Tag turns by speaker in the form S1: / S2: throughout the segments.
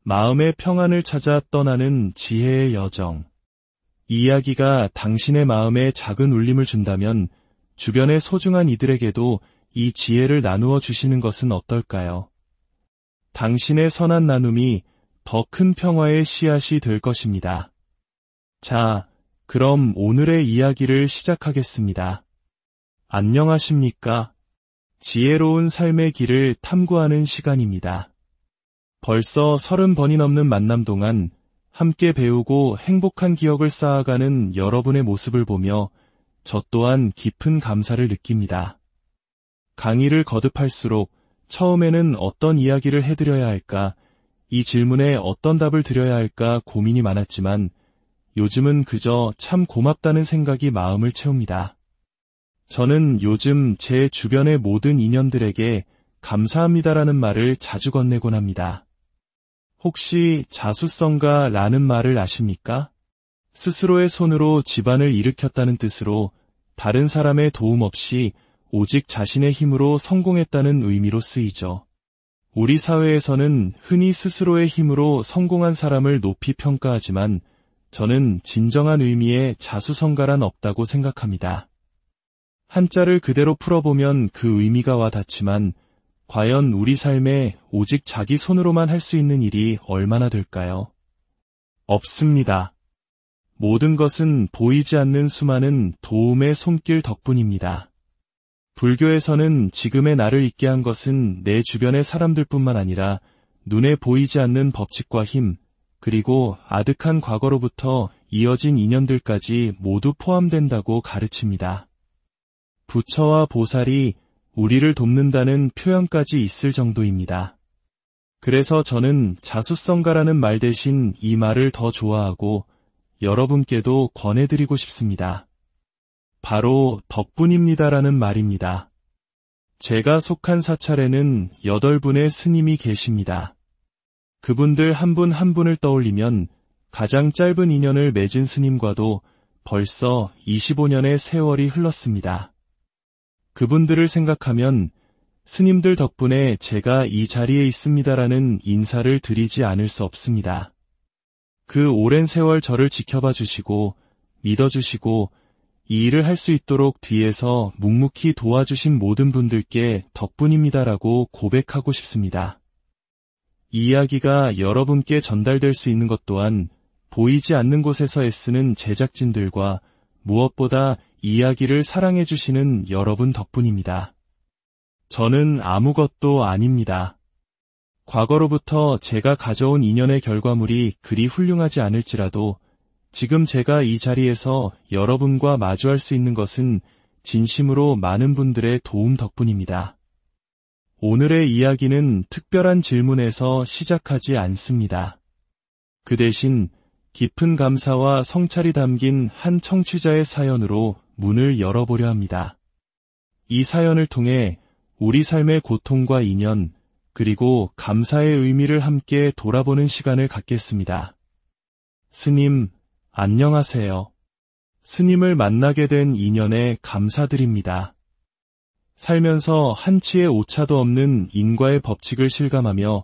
S1: 마음의 평안을 찾아 떠나는 지혜의 여정. 이 이야기가 당신의 마음에 작은 울림을 준다면 주변의 소중한 이들에게도 이 지혜를 나누어 주시는 것은 어떨까요? 당신의 선한 나눔이 더 큰 평화의 씨앗이 될 것입니다. 자, 그럼 오늘의 이야기를 시작하겠습니다. 안녕하십니까? 지혜로운 삶의 길을 탐구하는 시간입니다. 벌써 30번이 넘는 만남 동안 함께 배우고 행복한 기억을 쌓아가는 여러분의 모습을 보며 저 또한 깊은 감사를 느낍니다. 강의를 거듭할수록 처음에는 어떤 이야기를 해드려야 할까, 이 질문에 어떤 답을 드려야 할까 고민이 많았지만 요즘은 그저 참 고맙다는 생각이 마음을 채웁니다. 저는 요즘 제 주변의 모든 인연들에게 감사합니다라는 말을 자주 건네곤 합니다. 혹시 자수성가라는 말을 아십니까? 스스로의 손으로 집안을 일으켰다는 뜻으로 다른 사람의 도움 없이 오직 자신의 힘으로 성공했다는 의미로 쓰이죠. 우리 사회에서는 흔히 스스로의 힘으로 성공한 사람을 높이 평가하지만 저는 진정한 의미의 자수성가란 없다고 생각합니다. 한자를 그대로 풀어보면 그 의미가 와 닿지만 과연 우리 삶에 오직 자기 손으로만 할 수 있는 일이 얼마나 될까요? 없습니다. 모든 것은 보이지 않는 수많은 도움의 손길 덕분입니다. 불교에서는 지금의 나를 있게 한 것은 내 주변의 사람들뿐만 아니라 눈에 보이지 않는 법칙과 힘, 그리고 아득한 과거로부터 이어진 인연들까지 모두 포함된다고 가르칩니다. 부처와 보살이 우리를 돕는다는 표현까지 있을 정도입니다. 그래서 저는 자수성가라는 말 대신 이 말을 더 좋아하고 여러분께도 권해드리고 싶습니다. 바로 덕분입니다라는 말입니다. 제가 속한 사찰에는 8분의 스님이 계십니다. 그분들 한 분 한 분을 떠올리면 가장 짧은 인연을 맺은 스님과도 벌써 25년의 세월이 흘렀습니다. 그분들을 생각하면 스님들 덕분에 제가 이 자리에 있습니다라는 인사를 드리지 않을 수 없습니다. 그 오랜 세월 저를 지켜봐 주시고 믿어주시고 이 일을 할 수 있도록 뒤에서 묵묵히 도와주신 모든 분들께 덕분입니다라고 고백하고 싶습니다. 이 이야기가 여러분께 전달될 수 있는 것 또한 보이지 않는 곳에서 애쓰는 제작진들과 무엇보다 이 이야기를 사랑해주시는 여러분 덕분입니다. 저는 아무것도 아닙니다. 과거로부터 제가 가져온 인연의 결과물이 그리 훌륭하지 않을지라도 지금 제가 이 자리에서 여러분과 마주할 수 있는 것은 진심으로 많은 분들의 도움 덕분입니다. 오늘의 이야기는 특별한 질문에서 시작하지 않습니다. 그 대신 깊은 감사와 성찰이 담긴 한 청취자의 사연으로 문을 열어보려 합니다. 이 사연을 통해 우리 삶의 고통과 인연, 그리고 감사의 의미를 함께 돌아보는 시간을 갖겠습니다. 스님, 안녕하세요. 스님을 만나게 된 인연에 감사드립니다. 살면서 한치의 오차도 없는 인과의 법칙을 실감하며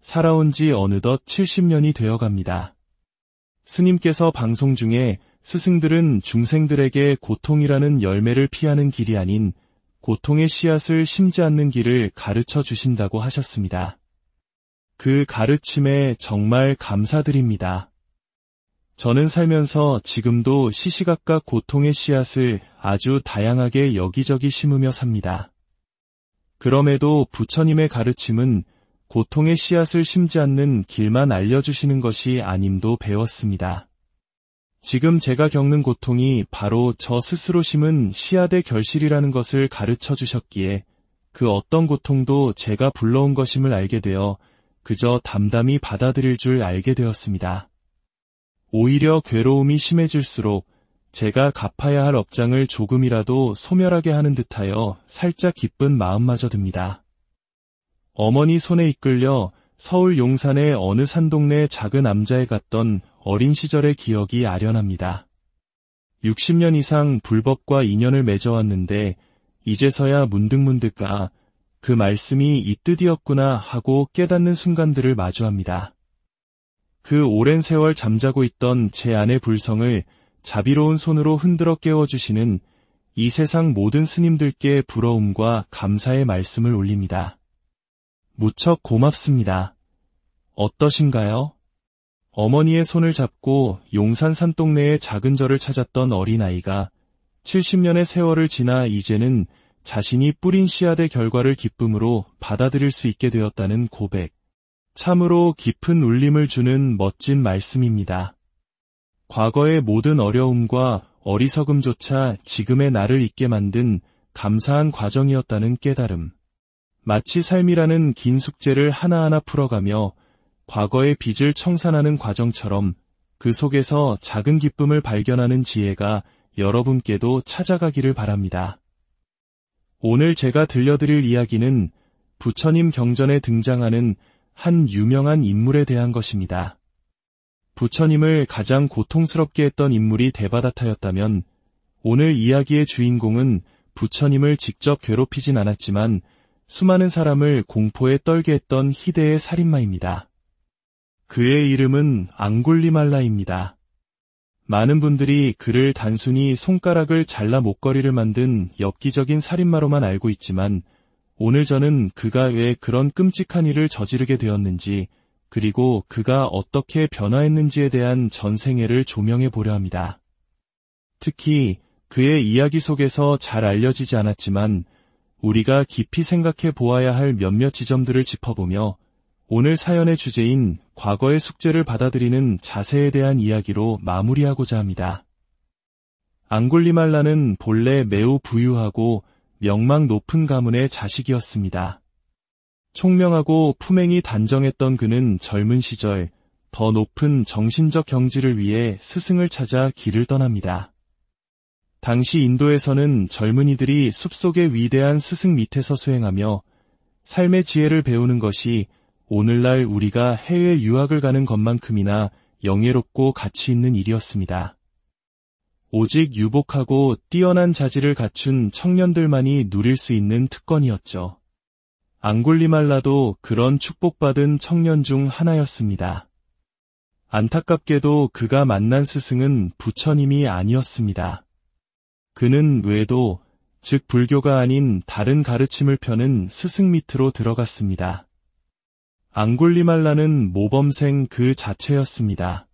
S1: 살아온 지 어느덧 70년이 되어갑니다. 스님께서 방송 중에 스승들은 중생들에게 고통이라는 열매를 피하는 길이 아닌 고통의 씨앗을 심지 않는 길을 가르쳐 주신다고 하셨습니다. 그 가르침에 정말 감사드립니다. 저는 살면서 지금도 시시각각 고통의 씨앗을 아주 다양하게 여기저기 심으며 삽니다. 그럼에도 부처님의 가르침은 고통의 씨앗을 심지 않는 길만 알려주시는 것이 아님도 배웠습니다. 지금 제가 겪는 고통이 바로 저 스스로 심은 씨앗의 결실이라는 것을 가르쳐 주셨기에 그 어떤 고통도 제가 불러온 것임을 알게 되어 그저 담담히 받아들일 줄 알게 되었습니다. 오히려 괴로움이 심해질수록 제가 갚아야 할 업장을 조금이라도 소멸하게 하는 듯하여 살짝 기쁜 마음마저 듭니다. 어머니 손에 이끌려 서울 용산의 어느 산동네 작은 암자에 갔던 어린 시절의 기억이 아련합니다. 60년 이상 불법과 인연을 맺어왔는데 이제서야 문득문득 그 말씀이 이 뜻이었구나 하고 깨닫는 순간들을 마주합니다. 그 오랜 세월 잠자고 있던 제 안의 불성을 자비로운 손으로 흔들어 깨워주시는 이 세상 모든 스님들께 부러움과 감사의 말씀을 올립니다. 무척 고맙습니다. 어떠신가요? 어머니의 손을 잡고 용산 산동네의 작은 절을 찾았던 어린아이가 70년의 세월을 지나 이제는 자신이 뿌린 씨앗의 결과를 기쁨으로 받아들일 수 있게 되었다는 고백. 참으로 깊은 울림을 주는 멋진 말씀입니다. 과거의 모든 어려움과 어리석음조차 지금의 나를 있게 만든 감사한 과정이었다는 깨달음. 마치 삶이라는 긴 숙제를 하나하나 풀어가며 과거의 빚을 청산하는 과정처럼 그 속에서 작은 기쁨을 발견하는 지혜가 여러분께도 찾아가기를 바랍니다. 오늘 제가 들려드릴 이야기는 부처님 경전에 등장하는 한 유명한 인물에 대한 것입니다. 부처님을 가장 고통스럽게 했던 인물이 데바다타였다면 오늘 이야기의 주인공은 부처님을 직접 괴롭히진 않았지만 수많은 사람을 공포에 떨게 했던 희대의 살인마입니다. 그의 이름은 앙굴리말라입니다. 많은 분들이 그를 단순히 손가락을 잘라 목걸이를 만든 엽기적인 살인마로만 알고 있지만 오늘 저는 그가 왜 그런 끔찍한 일을 저지르게 되었는지 그리고 그가 어떻게 변화했는지에 대한 전생애를 조명해 보려 합니다. 특히 그의 이야기 속에서 잘 알려지지 않았지만 우리가 깊이 생각해 보아야 할 몇몇 지점들을 짚어보며 오늘 사연의 주제인 과거의 숙제를 받아들이는 자세에 대한 이야기로 마무리하고자 합니다. 앙굴리말라는 본래 매우 부유하고 명망 높은 가문의 자식이었습니다. 총명하고 품행이 단정했던 그는 젊은 시절 더 높은 정신적 경지를 위해 스승을 찾아 길을 떠납니다. 당시 인도에서는 젊은이들이 숲속의 위대한 스승 밑에서 수행하며 삶의 지혜를 배우는 것이 오늘날 우리가 해외 유학을 가는 것만큼이나 영예롭고 가치 있는 일이었습니다. 오직 유복하고 뛰어난 자질을 갖춘 청년들만이 누릴 수 있는 특권이었죠. 앙굴리말라도 그런 축복받은 청년 중 하나였습니다. 안타깝게도 그가 만난 스승은 부처님이 아니었습니다. 그는 외도, 즉 불교가 아닌 다른 가르침을 펴는 스승 밑으로 들어갔습니다. 앙굴리말라는 모범생 그 자체였습니다.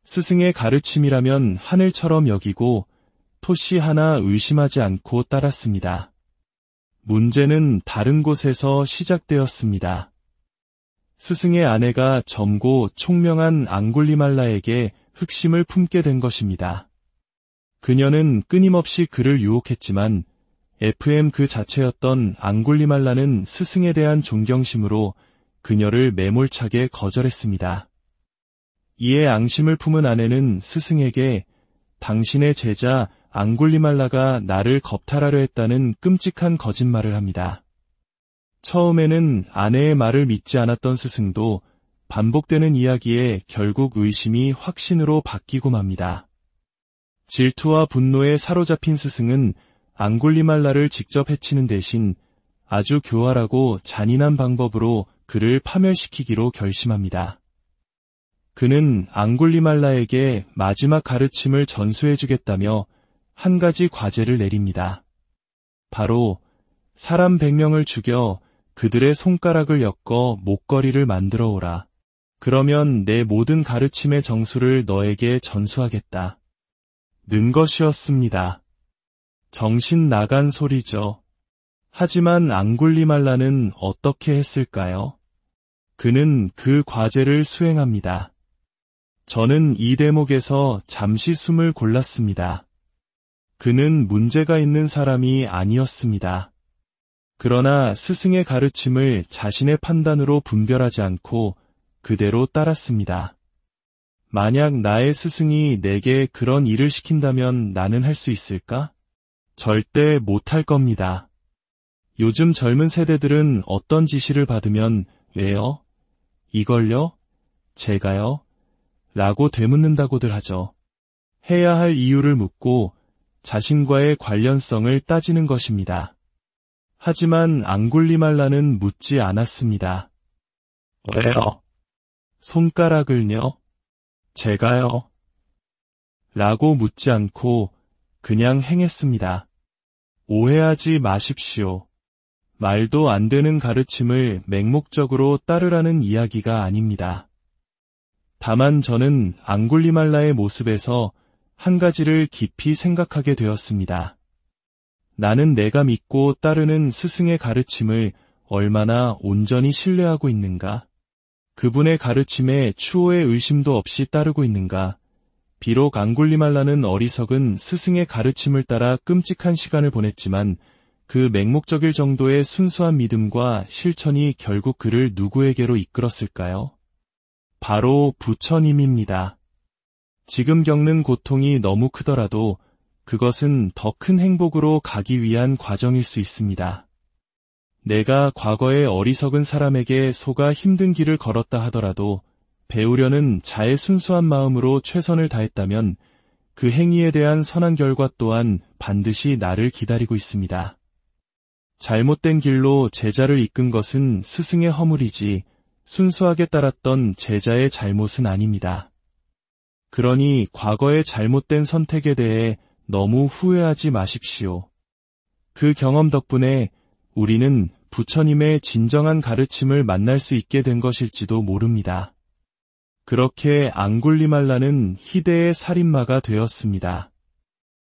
S1: 스승의 가르침이라면 하늘처럼 여기고 토시 하나 의심하지 않고 따랐습니다. 문제는 다른 곳에서 시작되었습니다. 스승의 아내가 젊고 총명한 앙굴리말라에게 흑심을 품게 된 것입니다. 그녀는 끊임없이 그를 유혹했지만 FM 그 자체였던 앙굴리말라는 스승에 대한 존경심으로 그녀를 매몰차게 거절했습니다. 이에 앙심을 품은 아내는 스승에게 당신의 제자 앙굴리말라가 나를 겁탈하려 했다는 끔찍한 거짓말을 합니다. 처음에는 아내의 말을 믿지 않았던 스승도 반복되는 이야기에 결국 의심이 확신으로 바뀌고 맙니다. 질투와 분노에 사로잡힌 스승은 앙굴리말라를 직접 해치는 대신 아주 교활하고 잔인한 방법으로 그를 파멸시키기로 결심합니다. 그는 앙굴리말라에게 마지막 가르침을 전수해주겠다며 한 가지 과제를 내립니다. 바로 사람 100명을 죽여 그들의 손가락을 엮어 목걸이를 만들어 오라. 그러면 내 모든 가르침의 정수를 너에게 전수하겠다. 는 것이었습니다. 정신 나간 소리죠. 하지만 앙굴리말라는 어떻게 했을까요? 그는 그 과제를 수행합니다. 저는 이 대목에서 잠시 숨을 골랐습니다. 그는 문제가 있는 사람이 아니었습니다. 그러나 스승의 가르침을 자신의 판단으로 분별하지 않고 그대로 따랐습니다. 만약 나의 스승이 내게 그런 일을 시킨다면 나는 할 수 있을까? 절대 못할 겁니다. 요즘 젊은 세대들은 어떤 지시를 받으면 왜요? 이걸요? 제가요? 라고 되묻는다고들 하죠. 해야 할 이유를 묻고 자신과의 관련성을 따지는 것입니다. 하지만 앙굴리말라는 묻지 않았습니다.
S2: 왜요?
S1: 손가락을요? 제가요? 라고 묻지 않고 그냥 행했습니다. 오해하지 마십시오. 말도 안 되는 가르침을 맹목적으로 따르라는 이야기가 아닙니다. 다만 저는 앙굴리말라의 모습에서 한 가지를 깊이 생각하게 되었습니다. 나는 내가 믿고 따르는 스승의 가르침을 얼마나 온전히 신뢰하고 있는가? 그분의 가르침에 추호의 의심도 없이 따르고 있는가? 비록 앙굴리말라는 어리석은 스승의 가르침을 따라 끔찍한 시간을 보냈지만 그 맹목적일 정도의 순수한 믿음과 실천이 결국 그를 누구에게로 이끌었을까요? 바로 부처님입니다. 지금 겪는 고통이 너무 크더라도 그것은 더 큰 행복으로 가기 위한 과정일 수 있습니다. 내가 과거의 어리석은 사람에게 속아 힘든 길을 걸었다 하더라도 배우려는 자의 순수한 마음으로 최선을 다했다면 그 행위에 대한 선한 결과 또한 반드시 나를 기다리고 있습니다. 잘못된 길로 제자를 이끈 것은 스승의 허물이지 순수하게 따랐던 제자의 잘못은 아닙니다. 그러니 과거의 잘못된 선택에 대해 너무 후회하지 마십시오. 그 경험 덕분에 우리는 부처님의 진정한 가르침을 만날 수 있게 된 것일지도 모릅니다. 그렇게 앙굴리말라는 희대의 살인마가 되었습니다.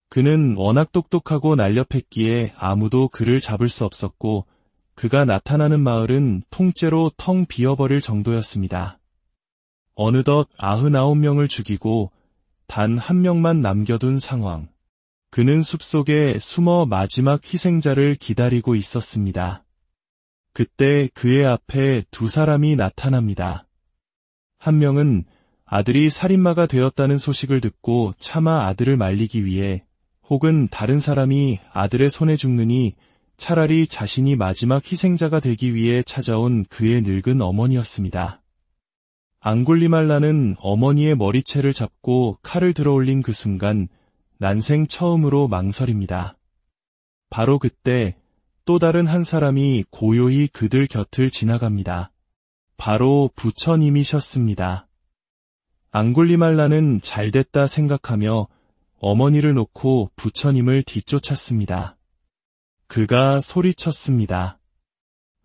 S1: 그는 워낙 똑똑하고 날렵했기에 아무도 그를 잡을 수 없었고 그가 나타나는 마을은 통째로 텅 비어버릴 정도였습니다. 어느덧 99명을 죽이고 단 1명만 남겨둔 상황. 그는 숲속에 숨어 마지막 희생자를 기다리고 있었습니다. 그때 그의 앞에 두 사람이 나타납니다. 한 명은 아들이 살인마가 되었다는 소식을 듣고 차마 아들을 말리기 위해 혹은 다른 사람이 아들의 손에 죽느니 차라리 자신이 마지막 희생자가 되기 위해 찾아온 그의 늙은 어머니였습니다. 앙굴리말라는 어머니의 머리채를 잡고 칼을 들어올린 그 순간 난생 처음으로 망설입니다. 바로 그때 또 다른 한 사람이 고요히 그들 곁을 지나갑니다. 바로 부처님이셨습니다. 앙굴리말라는 잘됐다 생각하며 어머니를 놓고 부처님을 뒤쫓았습니다. 그가 소리쳤습니다.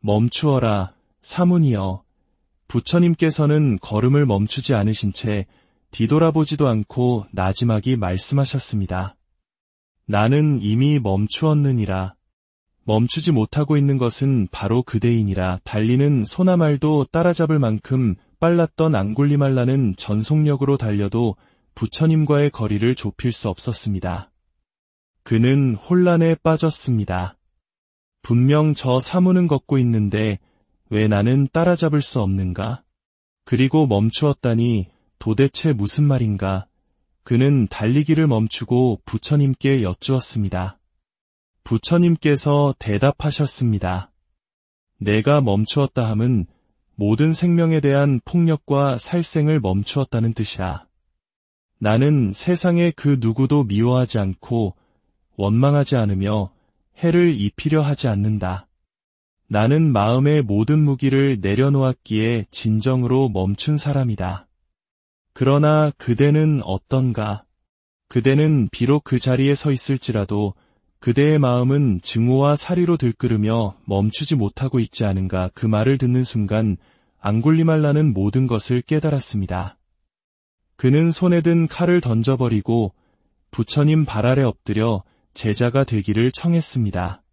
S1: 멈추어라, 사문이여. 부처님께서는 걸음을 멈추지 않으신 채 뒤돌아보지도 않고 나지막이 말씀하셨습니다. 나는 이미 멈추었느니라. 멈추지 못하고 있는 것은 바로 그대이니라. 달리는 소나말도 따라잡을 만큼 빨랐던 앙굴리말라는 전속력으로 달려도 부처님과의 거리를 좁힐 수 없었습니다. 그는 혼란에 빠졌습니다. 분명 저 사무는 걷고 있는데 왜 나는 따라잡을 수 없는가? 그리고 멈추었다니 도대체 무슨 말인가? 그는 달리기를 멈추고 부처님께 여쭈었습니다. 부처님께서 대답하셨습니다. 내가 멈추었다 함은 모든 생명에 대한 폭력과 살생을 멈추었다는 뜻이라. 나는 세상의 그 누구도 미워하지 않고 원망하지 않으며 해를 입히려 하지 않는다. 나는 마음의 모든 무기를 내려놓았기에 진정으로 멈춘 사람이다. 그러나 그대는 어떤가? 그대는 비록 그 자리에 서 있을지라도 그대의 마음은 증오와 사리로 들끓으며 멈추지 못하고 있지 않은가? 그 말을 듣는 순간 앙굴리말라는 모든 것을 깨달았습니다. 그는 손에 든 칼을 던져버리고 부처님 발 아래 엎드려 제자가 되기를 청했습니다.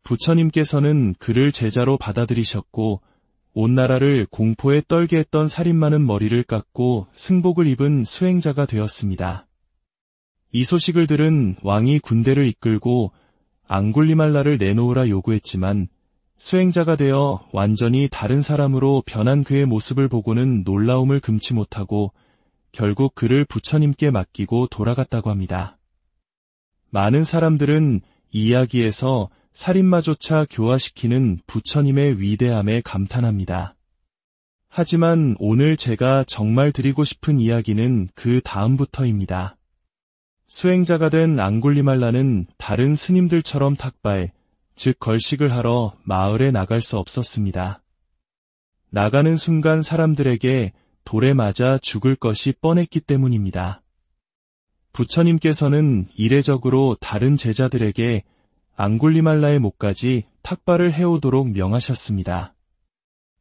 S1: 부처님께서는 그를 제자로 받아들이셨고 온 나라를 공포에 떨게 했던 살인마는 머리를 깎고 승복을 입은 수행자가 되었습니다. 이 소식을 들은 왕이 군대를 이끌고 앙굴리말라를 내놓으라 요구했지만 수행자가 되어 완전히 다른 사람으로 변한 그의 모습을 보고는 놀라움을 금치 못하고 결국 그를 부처님께 맡기고 돌아갔다고 합니다. 많은 사람들은 이 이야기에서 살인마조차 교화시키는 부처님의 위대함에 감탄합니다. 하지만 오늘 제가 정말 드리고 싶은 이야기는 그 다음부터입니다. 수행자가 된 앙굴리말라는 다른 스님들처럼 탁발, 즉 걸식을 하러 마을에 나갈 수 없었습니다. 나가는 순간 사람들에게 돌에 맞아 죽을 것이 뻔했기 때문입니다. 부처님께서는 이례적으로 다른 제자들에게 앙굴리말라의 목까지 탁발을 해오도록 명하셨습니다.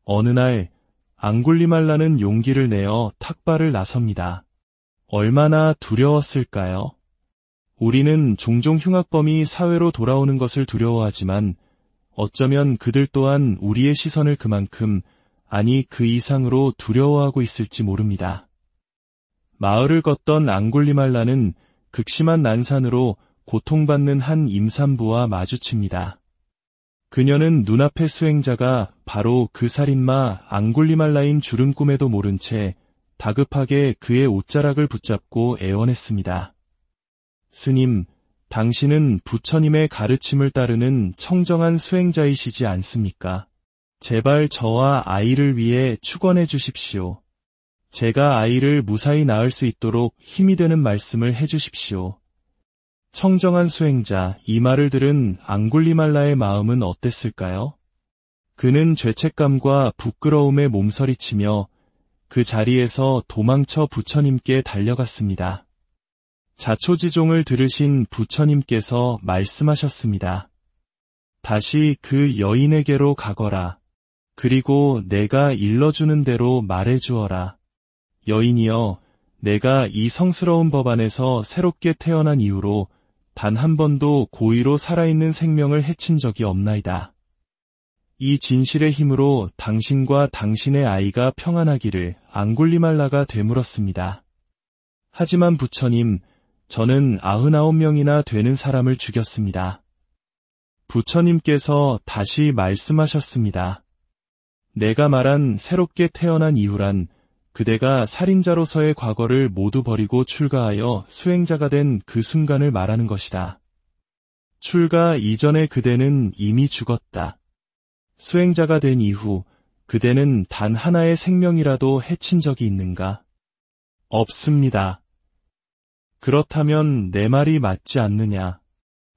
S1: 어느 날 앙굴리말라는 용기를 내어 탁발을 나섭니다. 얼마나 두려웠을까요? 우리는 종종 흉악범이 사회로 돌아오는 것을 두려워하지만 어쩌면 그들 또한 우리의 시선을 그만큼, 아니 그 이상으로 두려워하고 있을지 모릅니다. 마을을 걷던 앙굴리말라는 극심한 난산으로 고통받는 한 임산부와 마주칩니다. 그녀는 눈앞의 수행자가 바로 그 살인마 앙굴리말라인 줄은 꿈에도 모른 채 다급하게 그의 옷자락을 붙잡고 애원했습니다. 스님, 당신은 부처님의 가르침을 따르는 청정한 수행자이시지 않습니까? 제발 저와 아이를 위해 축원해 주십시오. 제가 아이를 무사히 낳을 수 있도록 힘이 되는 말씀을 해 주십시오. 청정한 수행자, 이 말을 들은 앙굴리말라의 마음은 어땠을까요? 그는 죄책감과 부끄러움에 몸서리치며 그 자리에서 도망쳐 부처님께 달려갔습니다. 자초지종을 들으신 부처님께서 말씀하셨습니다. 다시 그 여인에게로 가거라. 그리고 내가 일러주는 대로 말해주어라. 여인이여, 내가 이 성스러운 법안에서 새롭게 태어난 이후로 단 한 번도 고의로 살아있는 생명을 해친 적이 없나이다. 이 진실의 힘으로 당신과 당신의 아이가 평안하기를 앙굴리말라가 되물었습니다. 하지만 부처님, 저는 99명이나 되는 사람을 죽였습니다. 부처님께서 다시 말씀하셨습니다. 내가 말한 새롭게 태어난 이후란 그대가 살인자로서의 과거를 모두 버리고 출가하여 수행자가 된 그 순간을 말하는 것이다. 출가 이전의 그대는 이미 죽었다. 수행자가 된 이후 그대는 단 하나의 생명이라도 해친 적이 있는가? 없습니다. 그렇다면 내 말이 맞지 않느냐?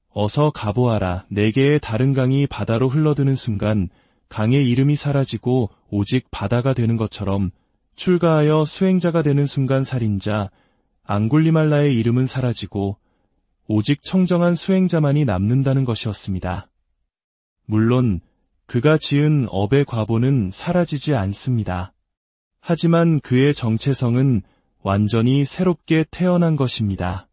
S1: 어서 가보아라. 네 개의 다른 강이 바다로 흘러드는 순간 강의 이름이 사라지고 오직 바다가 되는 것처럼 출가하여 수행자가 되는 순간 살인자 앙굴리말라의 이름은 사라지고 오직 청정한 수행자만이 남는다는 것이었습니다. 물론 그가 지은 업의 과보는 사라지지 않습니다. 하지만 그의 정체성은 완전히 새롭게 태어난 것입니다.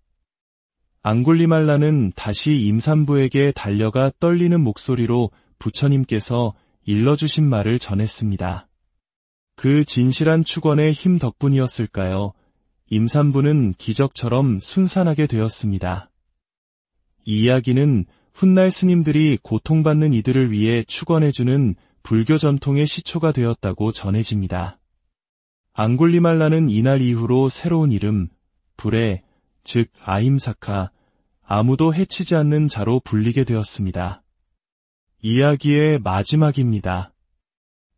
S1: 앙굴리말라는 다시 임산부에게 달려가 떨리는 목소리로 부처님께서 일러주신 말을 전했습니다. 그 진실한 축원의 힘 덕분이었을까요? 임산부는 기적처럼 순산하게 되었습니다. 이 이야기는 훗날 스님들이 고통받는 이들을 위해 축원해주는 불교 전통의 시초가 되었다고 전해집니다. 앙굴리말라는 이날 이후로 새로운 이름, 불에, 즉 아힘사카, 아무도 해치지 않는 자로 불리게 되었습니다. 이야기의 마지막입니다.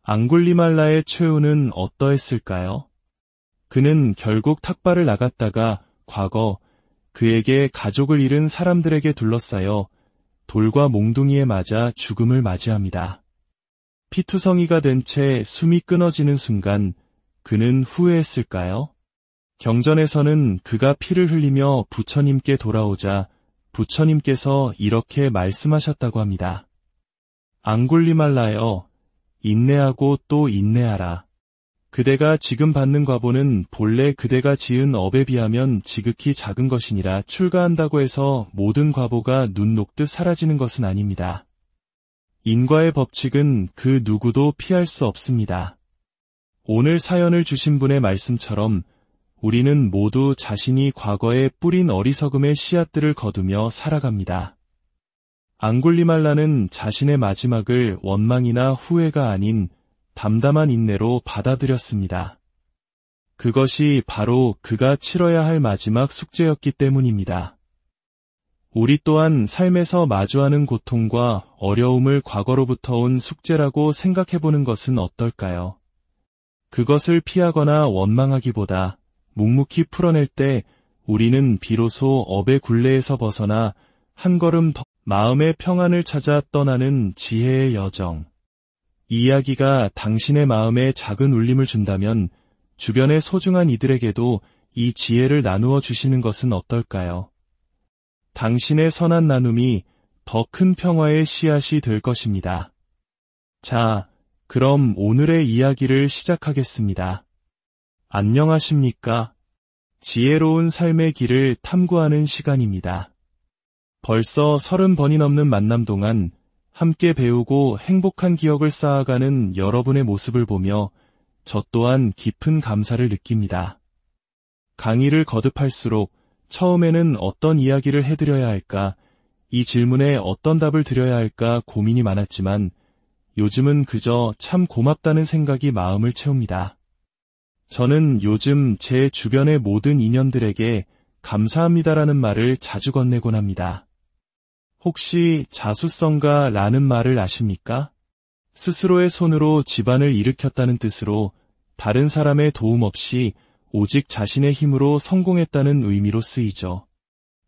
S1: 앙굴리말라의 최후는 어떠했을까요? 그는 결국 탁발을 나갔다가 과거 그에게 가족을 잃은 사람들에게 둘러싸여 돌과 몽둥이에 맞아 죽음을 맞이합니다. 피투성이가 된 채 숨이 끊어지는 순간 그는 후회했을까요? 경전에서는 그가 피를 흘리며 부처님께 돌아오자 부처님께서 이렇게 말씀하셨다고 합니다. 앙굴리말라여, 인내하고 또 인내하라. 그대가 지금 받는 과보는 본래 그대가 지은 업에 비하면 지극히 작은 것이니라. 출가한다고 해서 모든 과보가 눈 녹듯 사라지는 것은 아닙니다. 인과의 법칙은 그 누구도 피할 수 없습니다. 오늘 사연을 주신 분의 말씀처럼 우리는 모두 자신이 과거에 뿌린 어리석음의 씨앗들을 거두며 살아갑니다. 앙굴리말라는 자신의 마지막을 원망이나 후회가 아닌 담담한 인내로 받아들였습니다. 그것이 바로 그가 치러야 할 마지막 숙제였기 때문입니다. 우리 또한 삶에서 마주하는 고통과 어려움을 과거로부터 온 숙제라고 생각해보는 것은 어떨까요? 그것을 피하거나 원망하기보다 묵묵히 풀어낼 때 우리는 비로소 업의 굴레에서 벗어나 한 걸음 더 마음의 평안을 찾아 떠나는 지혜의 여정, 이 이야기가 당신의 마음에 작은 울림을 준다면 주변의 소중한 이들에게도 이 지혜를 나누어 주시는 것은 어떨까요? 당신의 선한 나눔이 더 큰 평화의 씨앗이 될 것입니다. 자, 그럼 오늘의 이야기를 시작하겠습니다. 안녕하십니까? 지혜로운 삶의 길을 탐구하는 시간입니다. 벌써 30번이 넘는 만남 동안 함께 배우고 행복한 기억을 쌓아가는 여러분의 모습을 보며 저 또한 깊은 감사를 느낍니다. 강의를 거듭할수록 처음에는 어떤 이야기를 해드려야 할까, 이 질문에 어떤 답을 드려야 할까 고민이 많았지만 요즘은 그저 참 고맙다는 생각이 마음을 채웁니다. 저는 요즘 제 주변의 모든 인연들에게 감사합니다라는 말을 자주 건네곤 합니다. 혹시 자수성가라는 말을 아십니까? 스스로의 손으로 집안을 일으켰다는 뜻으로 다른 사람의 도움 없이 오직 자신의 힘으로 성공했다는 의미로 쓰이죠.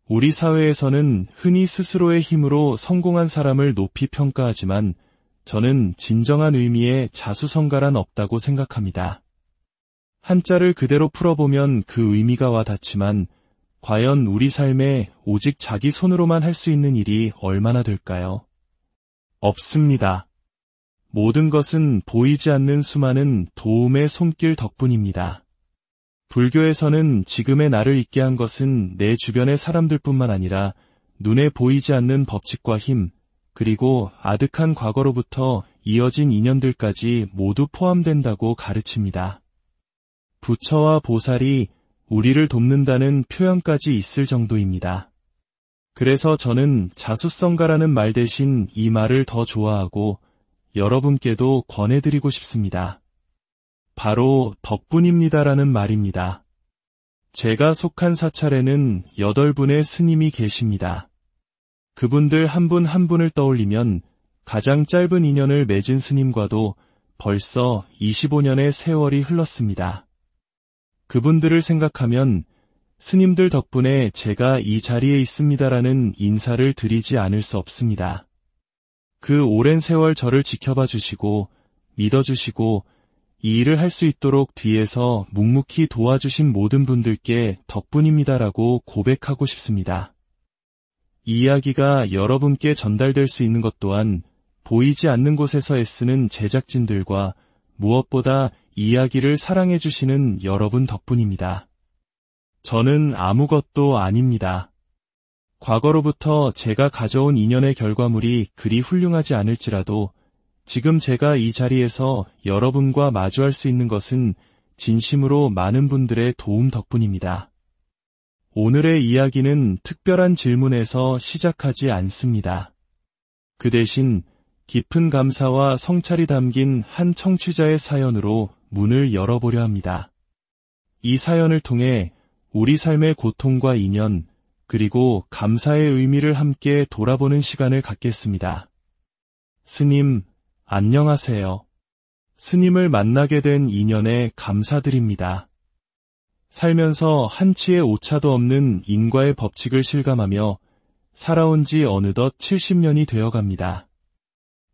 S1: 우리 사회에서는 흔히 스스로의 힘으로 성공한 사람을 높이 평가하지만 저는 진정한 의미의 자수성가란 없다고 생각합니다. 한자를 그대로 풀어보면 그 의미가 와 닿지만 과연 우리 삶에 오직 자기 손으로만 할 수 있는 일이 얼마나 될까요? 없습니다. 모든 것은 보이지 않는 수많은 도움의 손길 덕분입니다. 불교에서는 지금의 나를 있게 한 것은 내 주변의 사람들뿐만 아니라 눈에 보이지 않는 법칙과 힘, 그리고 아득한 과거로부터 이어진 인연들까지 모두 포함된다고 가르칩니다. 부처와 보살이 우리를 돕는다는 표현까지 있을 정도입니다. 그래서 저는 자수성가라는 말 대신 이 말을 더 좋아하고 여러분께도 권해드리고 싶습니다. 바로 덕분입니다라는 말입니다. 제가 속한 사찰에는 8분의 스님이 계십니다. 그분들 한 분 한 분을 떠올리면 가장 짧은 인연을 맺은 스님과도 벌써 25년의 세월이 흘렀습니다. 그분들을 생각하면 스님들 덕분에 제가 이 자리에 있습니다라는 인사를 드리지 않을 수 없습니다. 그 오랜 세월 저를 지켜봐 주시고 믿어주시고 이 일을 할 수 있도록 뒤에서 묵묵히 도와주신 모든 분들께 덕분입니다라고 고백하고 싶습니다. 이 이야기가 여러분께 전달될 수 있는 것 또한 보이지 않는 곳에서 애쓰는 제작진들과 무엇보다 이 이야기를 사랑해주시는 여러분 덕분입니다. 저는 아무것도 아닙니다. 과거로부터 제가 가져온 인연의 결과물이 그리 훌륭하지 않을지라도 지금 제가 이 자리에서 여러분과 마주할 수 있는 것은 진심으로 많은 분들의 도움 덕분입니다. 오늘의 이야기는 특별한 질문에서 시작하지 않습니다. 그 대신 깊은 감사와 성찰이 담긴 한 청취자의 사연으로 문을 열어보려 합니다. 이 사연을 통해 우리 삶의 고통과 인연, 그리고 감사의 의미를 함께 돌아보는 시간을 갖겠습니다. 스님, 안녕하세요. 스님을 만나게 된 인연에 감사드립니다. 살면서 한치의 오차도 없는 인과의 법칙을 실감하며 살아온 지 어느덧 70년이 되어갑니다.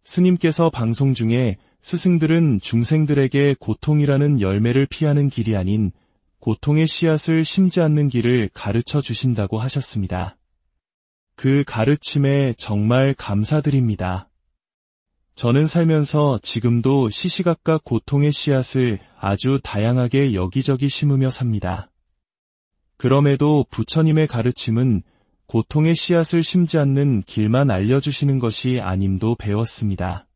S1: 스님께서 방송 중에 스승들은 중생들에게 고통이라는 열매를 피하는 길이 아닌 고통의 씨앗을 심지 않는 길을 가르쳐 주신다고 하셨습니다. 그 가르침에 정말 감사드립니다. 저는 살면서 지금도 시시각각 고통의 씨앗을 아주 다양하게 여기저기 심으며 삽니다. 그럼에도 부처님의 가르침은 고통의 씨앗을 심지 않는 길만 알려주시는 것이 아님도 배웠습니다.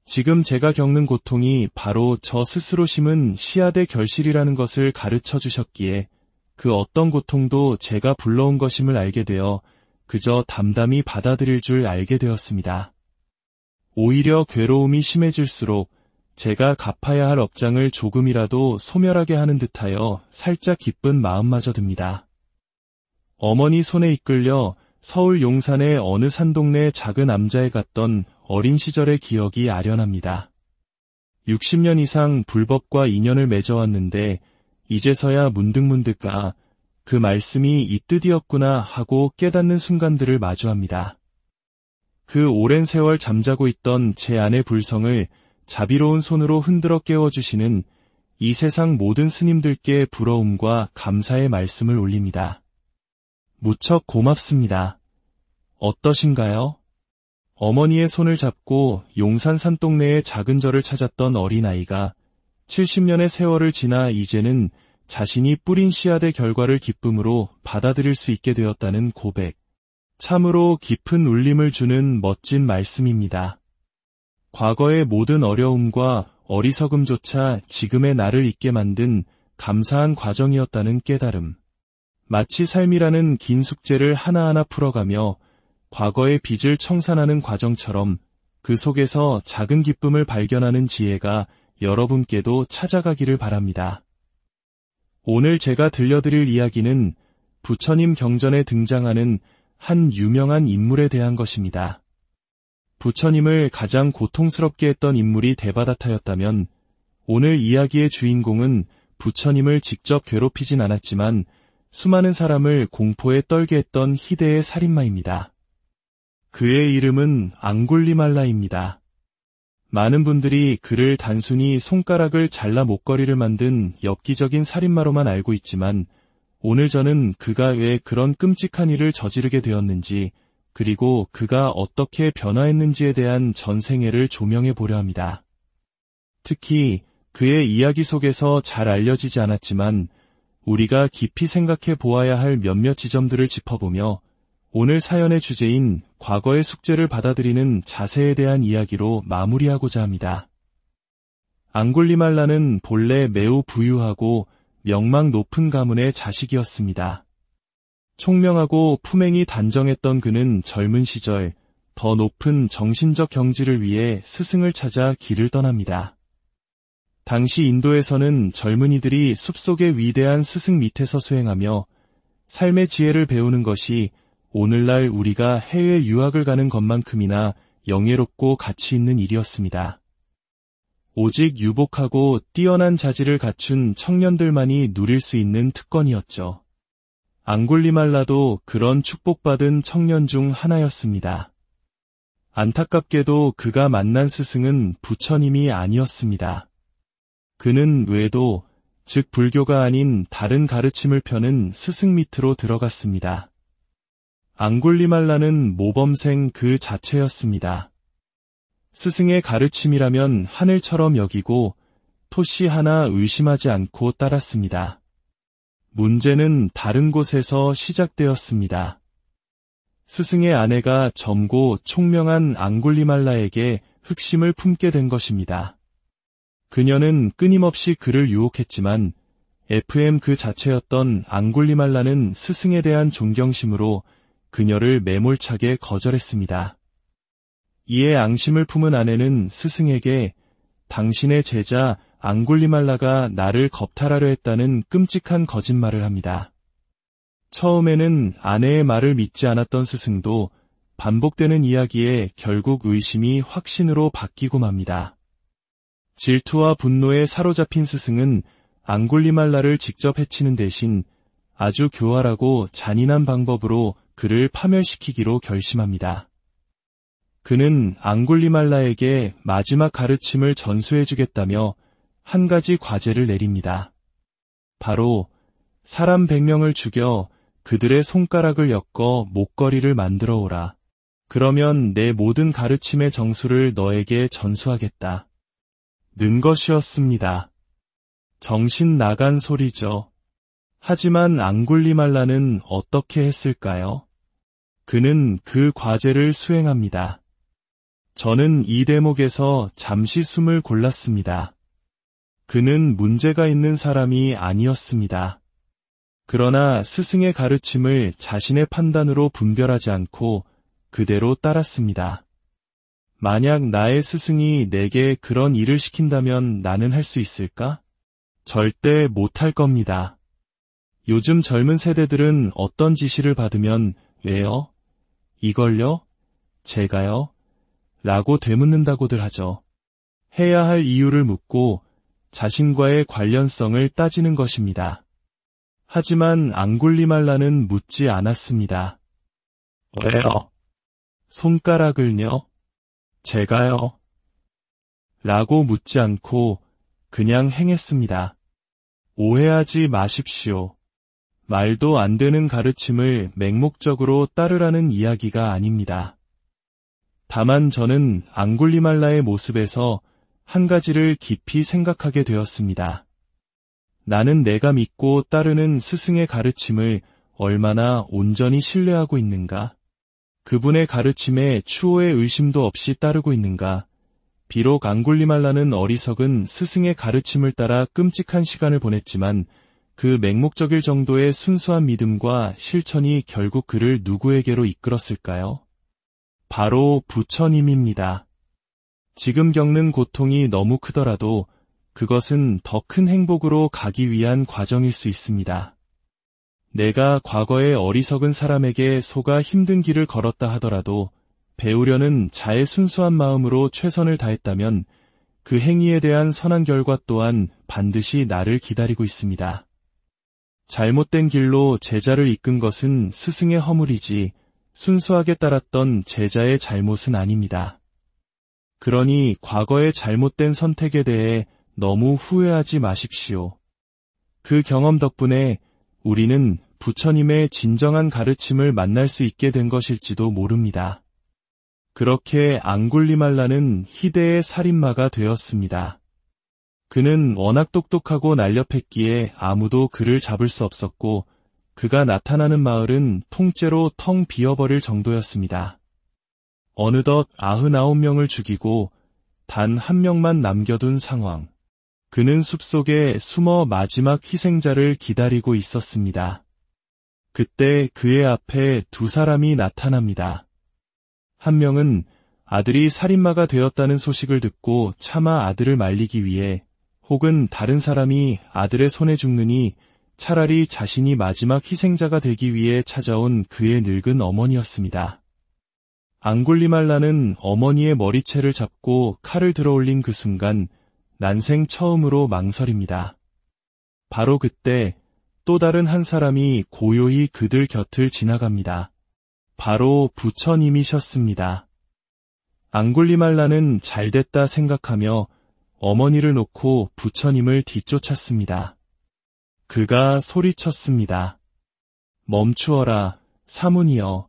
S1: 지금 제가 겪는 고통이 바로 저 스스로 심은 씨앗의 결실이라는 것을 가르쳐 주셨기에 그 어떤 고통도 제가 불러온 것임을 알게 되어 그저 담담히 받아들일 줄 알게 되었습니다. 오히려 괴로움이 심해질수록 제가 갚아야 할 업장을 조금이라도 소멸하게 하는 듯하여 살짝 기쁜 마음마저 듭니다. 어머니 손에 이끌려 서울 용산의 어느 산동네 작은 암자에 갔던 어린 시절의 기억이 아련합니다. 60년 이상 불법과 인연을 맺어왔는데 이제서야 문득문득 그 말씀이 이 뜻이었구나 하고 깨닫는 순간들을 마주합니다. 그 오랜 세월 잠자고 있던 제 안의 불성을 자비로운 손으로 흔들어 깨워주시는 이 세상 모든 스님들께 부러움과 감사의 말씀을 올립니다. 무척 고맙습니다. 어떠신가요? 어머니의 손을 잡고 용산 산동네의 작은 절을 찾았던 어린아이가 70년의 세월을 지나 이제는 자신이 뿌린 씨앗의 결과를 기쁨으로 받아들일 수 있게 되었다는 고백. 참으로 깊은 울림을 주는 멋진 말씀입니다. 과거의 모든 어려움과 어리석음조차 지금의 나를 있게 만든 감사한 과정이었다는 깨달음. 마치 삶이라는 긴 숙제를 하나하나 풀어가며 과거의 빚을 청산하는 과정처럼 그 속에서 작은 기쁨을 발견하는 지혜가 여러분께도 찾아가기를 바랍니다. 오늘 제가 들려드릴 이야기는 부처님 경전에 등장하는 한 유명한 인물에 대한 것입니다. 부처님을 가장 고통스럽게 했던 인물이 데바다타였다면 오늘 이야기의 주인공은 부처님을 직접 괴롭히진 않았지만 수많은 사람을 공포에 떨게 했던 희대의 살인마입니다. 그의 이름은 앙굴리말라입니다. 많은 분들이 그를 단순히 손가락을 잘라 목걸이를 만든 엽기적인 살인마로만 알고 있지만 오늘 저는 그가 왜 그런 끔찍한 일을 저지르게 되었는지 그리고 그가 어떻게 변화했는지에 대한 전생애를 조명해 보려 합니다. 특히 그의 이야기 속에서 잘 알려지지 않았지만 우리가 깊이 생각해 보아야 할 몇몇 지점들을 짚어보며 오늘 사연의 주제인 과거의 숙제를 받아들이는 자세에 대한 이야기로 마무리하고자 합니다. 앙굴리말라는 본래 매우 부유하고 명망 높은 가문의 자식이었습니다. 총명하고 품행이 단정했던 그는 젊은 시절 더 높은 정신적 경지를 위해 스승을 찾아 길을 떠납니다. 당시 인도에서는 젊은이들이 숲속의 위대한 스승 밑에서 수행하며 삶의 지혜를 배우는 것이 오늘날 우리가 해외 유학을 가는 것만큼이나 영예롭고 가치 있는 일이었습니다. 오직 유복하고 뛰어난 자질을 갖춘 청년들만이 누릴 수 있는 특권이었죠. 앙굴리말라도 그런 축복받은 청년 중 하나였습니다. 안타깝게도 그가 만난 스승은 부처님이 아니었습니다. 그는 외도, 즉 불교가 아닌 다른 가르침을 펴는 스승 밑으로 들어갔습니다. 앙굴리말라는 모범생 그 자체였습니다. 스승의 가르침이라면 하늘처럼 여기고 토시 하나 의심하지 않고 따랐습니다. 문제는 다른 곳에서 시작되었습니다. 스승의 아내가 젊고 총명한 앙굴리말라에게 흑심을 품게 된 것입니다. 그녀는 끊임없이 그를 유혹했지만 FM 그 자체였던 앙굴리말라는 스승에 대한 존경심으로 그녀를 매몰차게 거절했습니다. 이에 앙심을 품은 아내는 스승에게 당신의 제자 앙굴리말라가 나를 겁탈하려 했다는 끔찍한 거짓말을 합니다. 처음에는 아내의 말을 믿지 않았던 스승도 반복되는 이야기에 결국 의심이 확신으로 바뀌고 맙니다. 질투와 분노에 사로잡힌 스승은 앙굴리말라를 직접 해치는 대신 아주 교활하고 잔인한 방법으로 그를 파멸시키기로 결심합니다. 그는 앙굴리말라에게 마지막 가르침을 전수해주겠다며 한 가지 과제를 내립니다. 바로 사람 100명을 죽여 그들의 손가락을 엮어 목걸이를 만들어 오라. 그러면 내 모든 가르침의 정수를 너에게 전수하겠다. 는 것이었습니다. 정신 나간 소리죠. 하지만 앙굴리말라는 어떻게 했을까요? 그는 그 과제를 수행합니다. 저는 이 대목에서 잠시 숨을 골랐습니다. 그는 문제가 있는 사람이 아니었습니다. 그러나 스승의 가르침을 자신의 판단으로 분별하지 않고 그대로 따랐습니다. 만약 나의 스승이 내게 그런 일을 시킨다면 나는 할 수 있을까? 절대 못할 겁니다. 요즘 젊은 세대들은 어떤 지시를 받으면 왜요? 이걸요? 제가요? 라고 되묻는다고들 하죠. 해야 할 이유를 묻고 자신과의 관련성을 따지는 것입니다. 하지만 앙굴리말라는 묻지 않았습니다. 왜요? 손가락을요? 제가요? 라고 묻지 않고 그냥 행했습니다. 오해하지 마십시오. 말도 안 되는 가르침을 맹목적으로 따르라는 이야기가 아닙니다. 다만 저는 앙굴리말라의 모습에서 한 가지를 깊이 생각하게 되었습니다. 나는 내가 믿고 따르는 스승의 가르침을 얼마나 온전히 신뢰하고 있는가? 그분의 가르침에 추호의 의심도 없이 따르고 있는가? 비록 앙굴리말라는 어리석은 스승의 가르침을 따라 끔찍한 시간을 보냈지만 그 맹목적일 정도의 순수한 믿음과 실천이 결국 그를 누구에게로 이끌었을까요? 바로 부처님입니다. 지금 겪는 고통이 너무 크더라도 그것은 더 큰 행복으로 가기 위한 과정일 수 있습니다. 내가 과거의 어리석은 사람에게 속아 힘든 길을 걸었다 하더라도 배우려는 자의 순수한 마음으로 최선을 다했다면 그 행위에 대한 선한 결과 또한 반드시 나를 기다리고 있습니다. 잘못된 길로 제자를 이끈 것은 스승의 허물이지 순수하게 따랐던 제자의 잘못은 아닙니다. 그러니 과거의 잘못된 선택에 대해 너무 후회하지 마십시오. 그 경험 덕분에 우리는 부처님의 진정한 가르침을 만날 수 있게 된 것일지도 모릅니다. 그렇게 앙굴리말라는 희대의 살인마가 되었습니다. 그는 워낙 똑똑하고 날렵했기에 아무도 그를 잡을 수 없었고 그가 나타나는 마을은 통째로 텅 비어버릴 정도였습니다. 어느덧 99명을 죽이고 단 1명만 남겨둔 상황. 그는 숲속에 숨어 마지막 희생자를 기다리고 있었습니다. 그때 그의 앞에 두 사람이 나타납니다. 한 명은 아들이 살인마가 되었다는 소식을 듣고 차마 아들을 말리기 위해 혹은 다른 사람이 아들의 손에 죽느니 차라리 자신이 마지막 희생자가 되기 위해 찾아온 그의 늙은 어머니였습니다. 앙굴리말라는 어머니의 머리채를 잡고 칼을 들어올린 그 순간 난생 처음으로 망설입니다. 바로 그때 또 다른 한 사람이 고요히 그들 곁을 지나갑니다. 바로 부처님이셨습니다. 앙굴리말라는 잘됐다 생각하며 어머니를 놓고 부처님을 뒤쫓았습니다. 그가 소리쳤습니다. 멈추어라, 사문이여.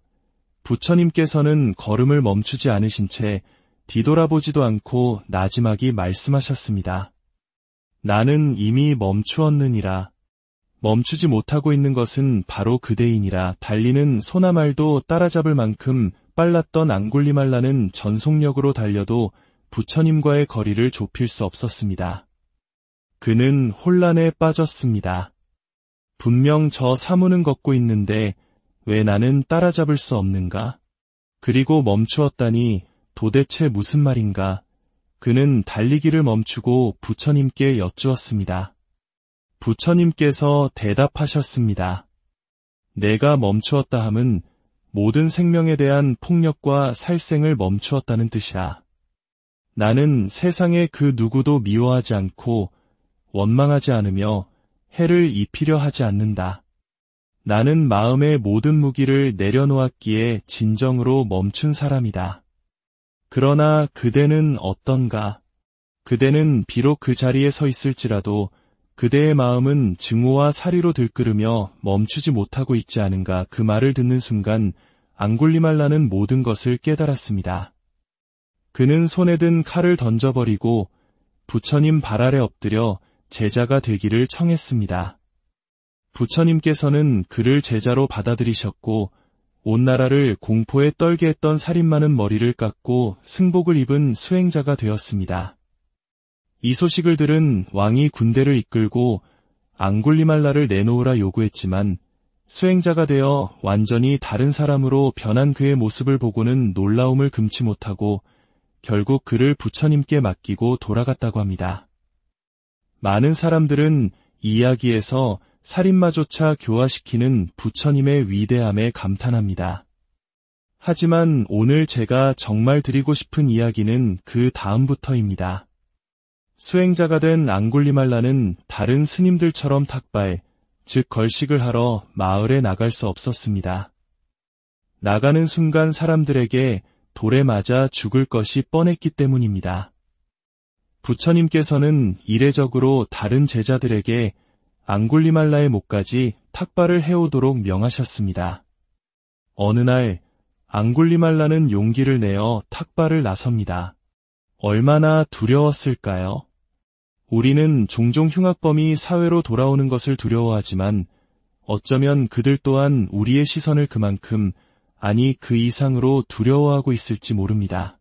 S1: 부처님께서는 걸음을 멈추지 않으신 채 뒤돌아보지도 않고 나지막이 말씀하셨습니다. 나는 이미 멈추었느니라. 멈추지 못하고 있는 것은 바로 그대이니라. 달리는 소나말도 따라잡을 만큼 빨랐던 앙굴리말라는 전속력으로 달려도 부처님과의 거리를 좁힐 수 없었습니다. 그는 혼란에 빠졌습니다. 분명 저 사무는 걷고 있는데 왜 나는 따라잡을 수 없는가? 그리고 멈추었다니 도대체 무슨 말인가? 그는 달리기를 멈추고 부처님께 여쭈었습니다. 부처님께서 대답하셨습니다. 내가 멈추었다 함은 모든 생명에 대한 폭력과 살생을 멈추었다는 뜻이라. 나는 세상의 그 누구도 미워하지 않고 원망하지 않으며 해를 입히려 하지 않는다. 나는 마음의 모든 무기를 내려놓았기에 진정으로 멈춘 사람이다. 그러나 그대는 어떤가? 그대는 비록 그 자리에 서 있을지라도 그대의 마음은 증오와 사리로 들끓으며 멈추지 못하고 있지 않은가? 그 말을 듣는 순간 앙굴리말라는 모든 것을 깨달았습니다. 그는 손에 든 칼을 던져버리고 부처님 발 아래 엎드려 제자가 되기를 청했습니다. 부처님께서는 그를 제자로 받아들이셨고 온 나라를 공포에 떨게 했던 살인마는 머리를 깎고 승복을 입은 수행자가 되었습니다. 이 소식을 들은 왕이 군대를 이끌고 앙굴리말라를 내놓으라 요구했지만 수행자가 되어 완전히 다른 사람으로 변한 그의 모습을 보고는 놀라움을 금치 못하고 결국 그를 부처님께 맡기고 돌아갔다고 합니다. 많은 사람들은 이 이야기에서 살인마조차 교화시키는 부처님의 위대함에 감탄합니다. 하지만 오늘 제가 정말 드리고 싶은 이야기는 그 다음부터입니다. 수행자가 된 앙굴리말라는 다른 스님들처럼 탁발, 즉 걸식을 하러 마을에 나갈 수 없었습니다. 나가는 순간 사람들에게 돌에 맞아 죽을 것이 뻔했기 때문입니다. 부처님께서는 이례적으로 다른 제자들에게 앙굴리말라의 목까지 탁발을 해오도록 명하셨습니다. 어느 날 앙굴리말라는 용기를 내어 탁발을 나섭니다. 얼마나 두려웠을까요? 우리는 종종 흉악범이 사회로 돌아오는 것을 두려워하지만 어쩌면 그들 또한 우리의 시선을 그만큼, 아니 그 이상으로 두려워하고 있을지 모릅니다.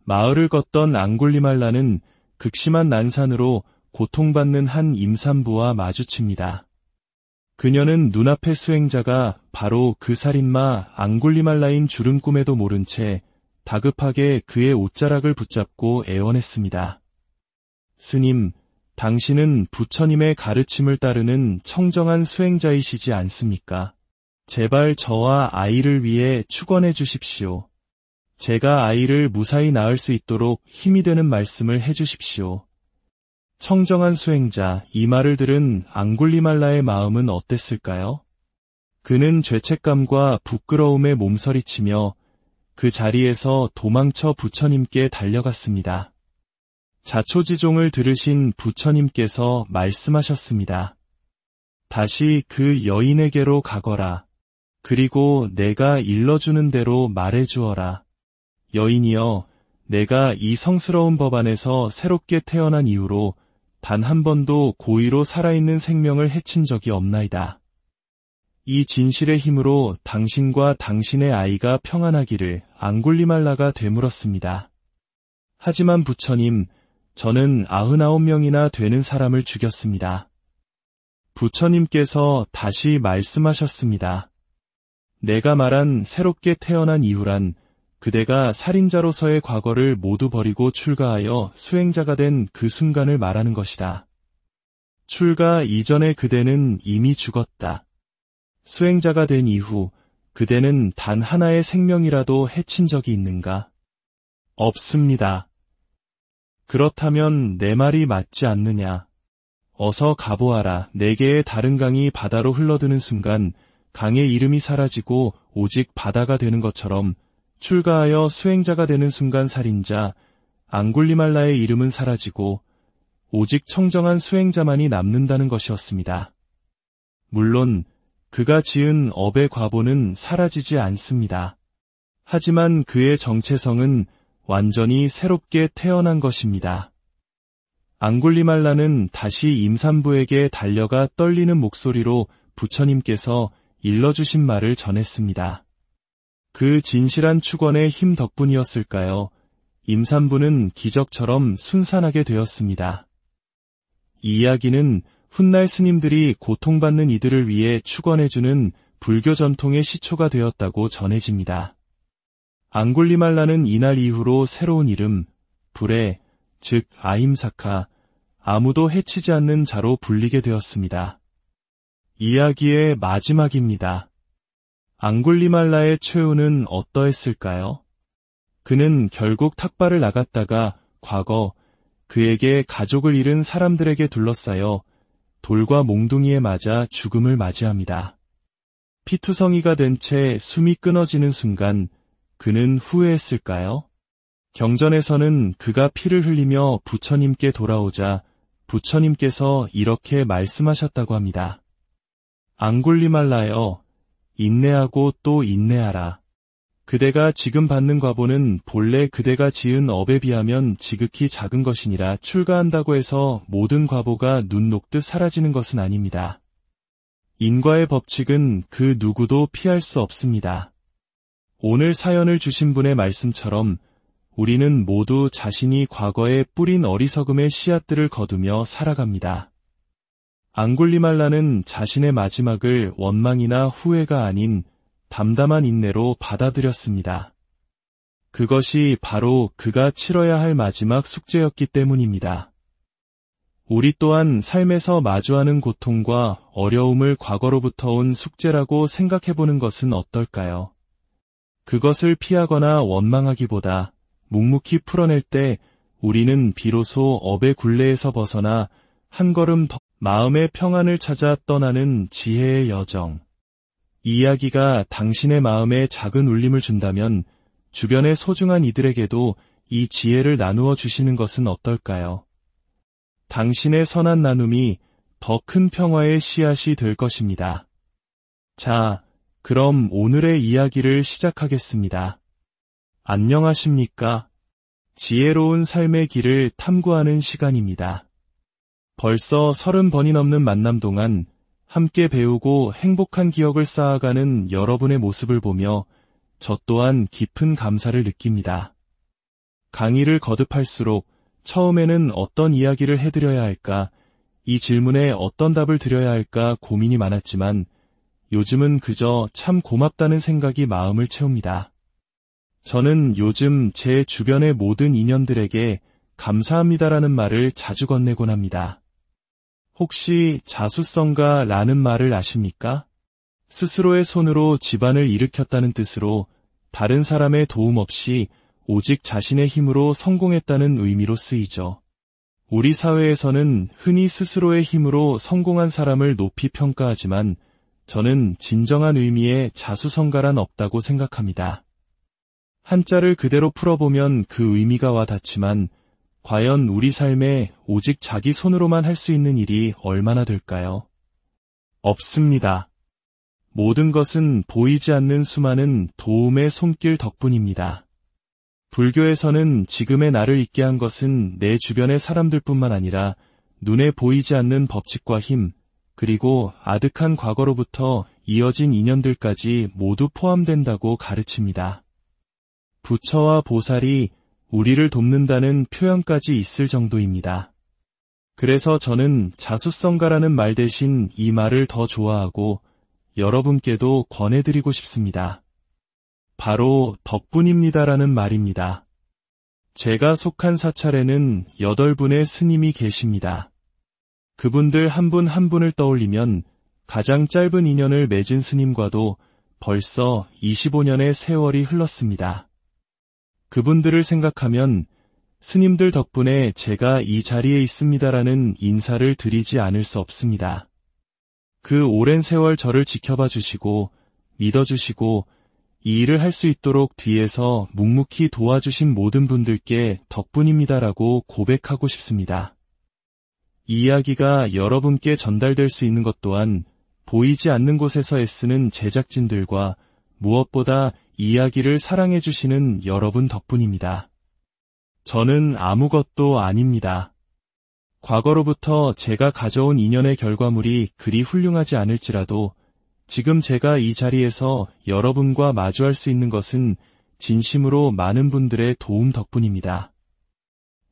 S1: 마을을 걷던 앙굴리말라는 극심한 난산으로 고통받는 한 임산부와 마주칩니다. 그녀는 눈앞의 수행자가 바로 그 살인마 앙굴리말라인 줄은 꿈에도 모른 채 다급하게 그의 옷자락을 붙잡고 애원했습니다. 스님, 당신은 부처님의 가르침을 따르는 청정한 수행자이시지 않습니까? 제발 저와 아이를 위해 축원해 주십시오. 제가 아이를 무사히 낳을 수 있도록 힘이 되는 말씀을 해 주십시오. 청정한 수행자, 이 말을 들은 앙굴리말라의 마음은 어땠을까요? 그는 죄책감과 부끄러움에 몸서리치며 그 자리에서 도망쳐 부처님께 달려갔습니다. 자초지종을 들으신 부처님께서 말씀하셨습니다. 다시 그 여인에게로 가거라. 그리고 내가 일러주는 대로 말해주어라. 여인이여, 내가 이 성스러운 법안에서 새롭게 태어난 이후로 단 한 번도 고의로 살아있는 생명을 해친 적이 없나이다. 이 진실의 힘으로 당신과 당신의 아이가 평안하기를 앙굴리말라가 되물었습니다. 하지만 부처님, 저는 99명이나 되는 사람을 죽였습니다. 부처님께서 다시 말씀하셨습니다. 내가 말한 새롭게 태어난 이후란 그대가 살인자로서의 과거를 모두 버리고 출가하여 수행자가 된 그 순간을 말하는 것이다. 출가 이전에 그대는 이미 죽었다. 수행자가 된 이후 그대는 단 하나의 생명이라도 해친 적이 있는가? 없습니다. 그렇다면 내 말이 맞지 않느냐? 어서 가보아라. 네 개의 다른 강이 바다로 흘러드는 순간 강의 이름이 사라지고 오직 바다가 되는 것처럼 출가하여 수행자가 되는 순간 살인자 앙굴리말라의 이름은 사라지고 오직 청정한 수행자만이 남는다는 것이었습니다. 물론 그가 지은 업의 과보는 사라지지 않습니다. 하지만 그의 정체성은 완전히 새롭게 태어난 것입니다. 앙굴리말라는 다시 임산부에게 달려가 떨리는 목소리로 부처님께서 일러주신 말을 전했습니다. 그 진실한 축원의 힘 덕분이었을까요? 임산부는 기적처럼 순산하게 되었습니다. 이 이야기는 훗날 스님들이 고통받는 이들을 위해 축원해주는 불교 전통의 시초가 되었다고 전해집니다. 앙굴리말라는 이날 이후로 새로운 이름, 불에, 즉 아힘사카, 아무도 해치지 않는 자로 불리게 되었습니다. 이야기의 마지막입니다. 앙굴리말라의 최후는 어떠했을까요? 그는 결국 탁발을 나갔다가 과거 그에게 가족을 잃은 사람들에게 둘러싸여 돌과 몽둥이에 맞아 죽음을 맞이합니다. 피투성이가 된 채 숨이 끊어지는 순간 그는 후회했을까요? 경전에서는 그가 피를 흘리며 부처님께 돌아오자 부처님께서 이렇게 말씀하셨다고 합니다. 앙굴리말라여, 인내하고 또 인내하라. 그대가 지금 받는 과보는 본래 그대가 지은 업에 비하면 지극히 작은 것이니라. 출가한다고 해서 모든 과보가 눈 녹듯 사라지는 것은 아닙니다. 인과의 법칙은 그 누구도 피할 수 없습니다. 오늘 사연을 주신 분의 말씀처럼 우리는 모두 자신이 과거에 뿌린 어리석음의 씨앗들을 거두며 살아갑니다. 앙굴리말라는 자신의 마지막을 원망이나 후회가 아닌 담담한 인내로 받아들였습니다. 그것이 바로 그가 치러야 할 마지막 숙제였기 때문입니다. 우리 또한 삶에서 마주하는 고통과 어려움을 과거로부터 온 숙제라고 생각해보는 것은 어떨까요? 그것을 피하거나 원망하기보다 묵묵히 풀어낼 때 우리는 비로소 업의 굴레에서 벗어나 한 걸음 더 마음의 평안을 찾아 떠나는 지혜의 여정. 이 이야기가 당신의 마음에 작은 울림을 준다면 주변의 소중한 이들에게도 이 지혜를 나누어 주시는 것은 어떨까요? 당신의 선한 나눔이 더 큰 평화의 씨앗이 될 것입니다. 자, 그럼 오늘의 이야기를 시작하겠습니다. 안녕하십니까? 지혜로운 삶의 길을 탐구하는 시간입니다. 벌써 30번이 넘는 만남 동안 함께 배우고 행복한 기억을 쌓아가는 여러분의 모습을 보며 저 또한 깊은 감사를 느낍니다. 강의를 거듭할수록 처음에는 어떤 이야기를 해드려야 할까, 이 질문에 어떤 답을 드려야 할까 고민이 많았지만 요즘은 그저 참 고맙다는 생각이 마음을 채웁니다. 저는 요즘 제 주변의 모든 인연들에게 감사합니다라는 말을 자주 건네곤 합니다. 혹시 자수성가라는 말을 아십니까? 스스로의 손으로 집안을 일으켰다는 뜻으로 다른 사람의 도움 없이 오직 자신의 힘으로 성공했다는 의미로 쓰이죠. 우리 사회에서는 흔히 스스로의 힘으로 성공한 사람을 높이 평가하지만 저는 진정한 의미의 자수성가란 없다고 생각합니다. 한자를 그대로 풀어보면 그 의미가 와 닿지만 과연 우리 삶에 오직 자기 손으로만 할 수 있는 일이 얼마나 될까요? 없습니다. 모든 것은 보이지 않는 수많은 도움의 손길 덕분입니다. 불교에서는 지금의 나를 있게 한 것은 내 주변의 사람들뿐만 아니라 눈에 보이지 않는 법칙과 힘, 그리고 아득한 과거로부터 이어진 인연들까지 모두 포함된다고 가르칩니다. 부처와 보살이 우리를 돕는다는 표현까지 있을 정도입니다. 그래서 저는 자수성가라는 말 대신 이 말을 더 좋아하고 여러분께도 권해드리고 싶습니다. 바로 덕분입니다라는 말입니다. 제가 속한 사찰에는 8분의 스님이 계십니다. 그분들 한 분 한 분을 떠올리면 가장 짧은 인연을 맺은 스님과도 벌써 25년의 세월이 흘렀습니다. 그분들을 생각하면 스님들 덕분에 제가 이 자리에 있습니다라는 인사를 드리지 않을 수 없습니다. 그 오랜 세월 저를 지켜봐 주시고 믿어주시고 이 일을 할 수 있도록 뒤에서 묵묵히 도와주신 모든 분들께 덕분입니다라고 고백하고 싶습니다. 이 이야기가 여러분께 전달될 수 있는 것 또한 보이지 않는 곳에서 애쓰는 제작진들과 무엇보다 이야기를 사랑해 주시는 여러분 덕분입니다. 저는 아무것도 아닙니다. 과거로부터 제가 가져온 인연의 결과물이 그리 훌륭하지 않을지라도 지금 제가 이 자리에서 여러분과 마주할 수 있는 것은 진심으로 많은 분들의 도움 덕분입니다.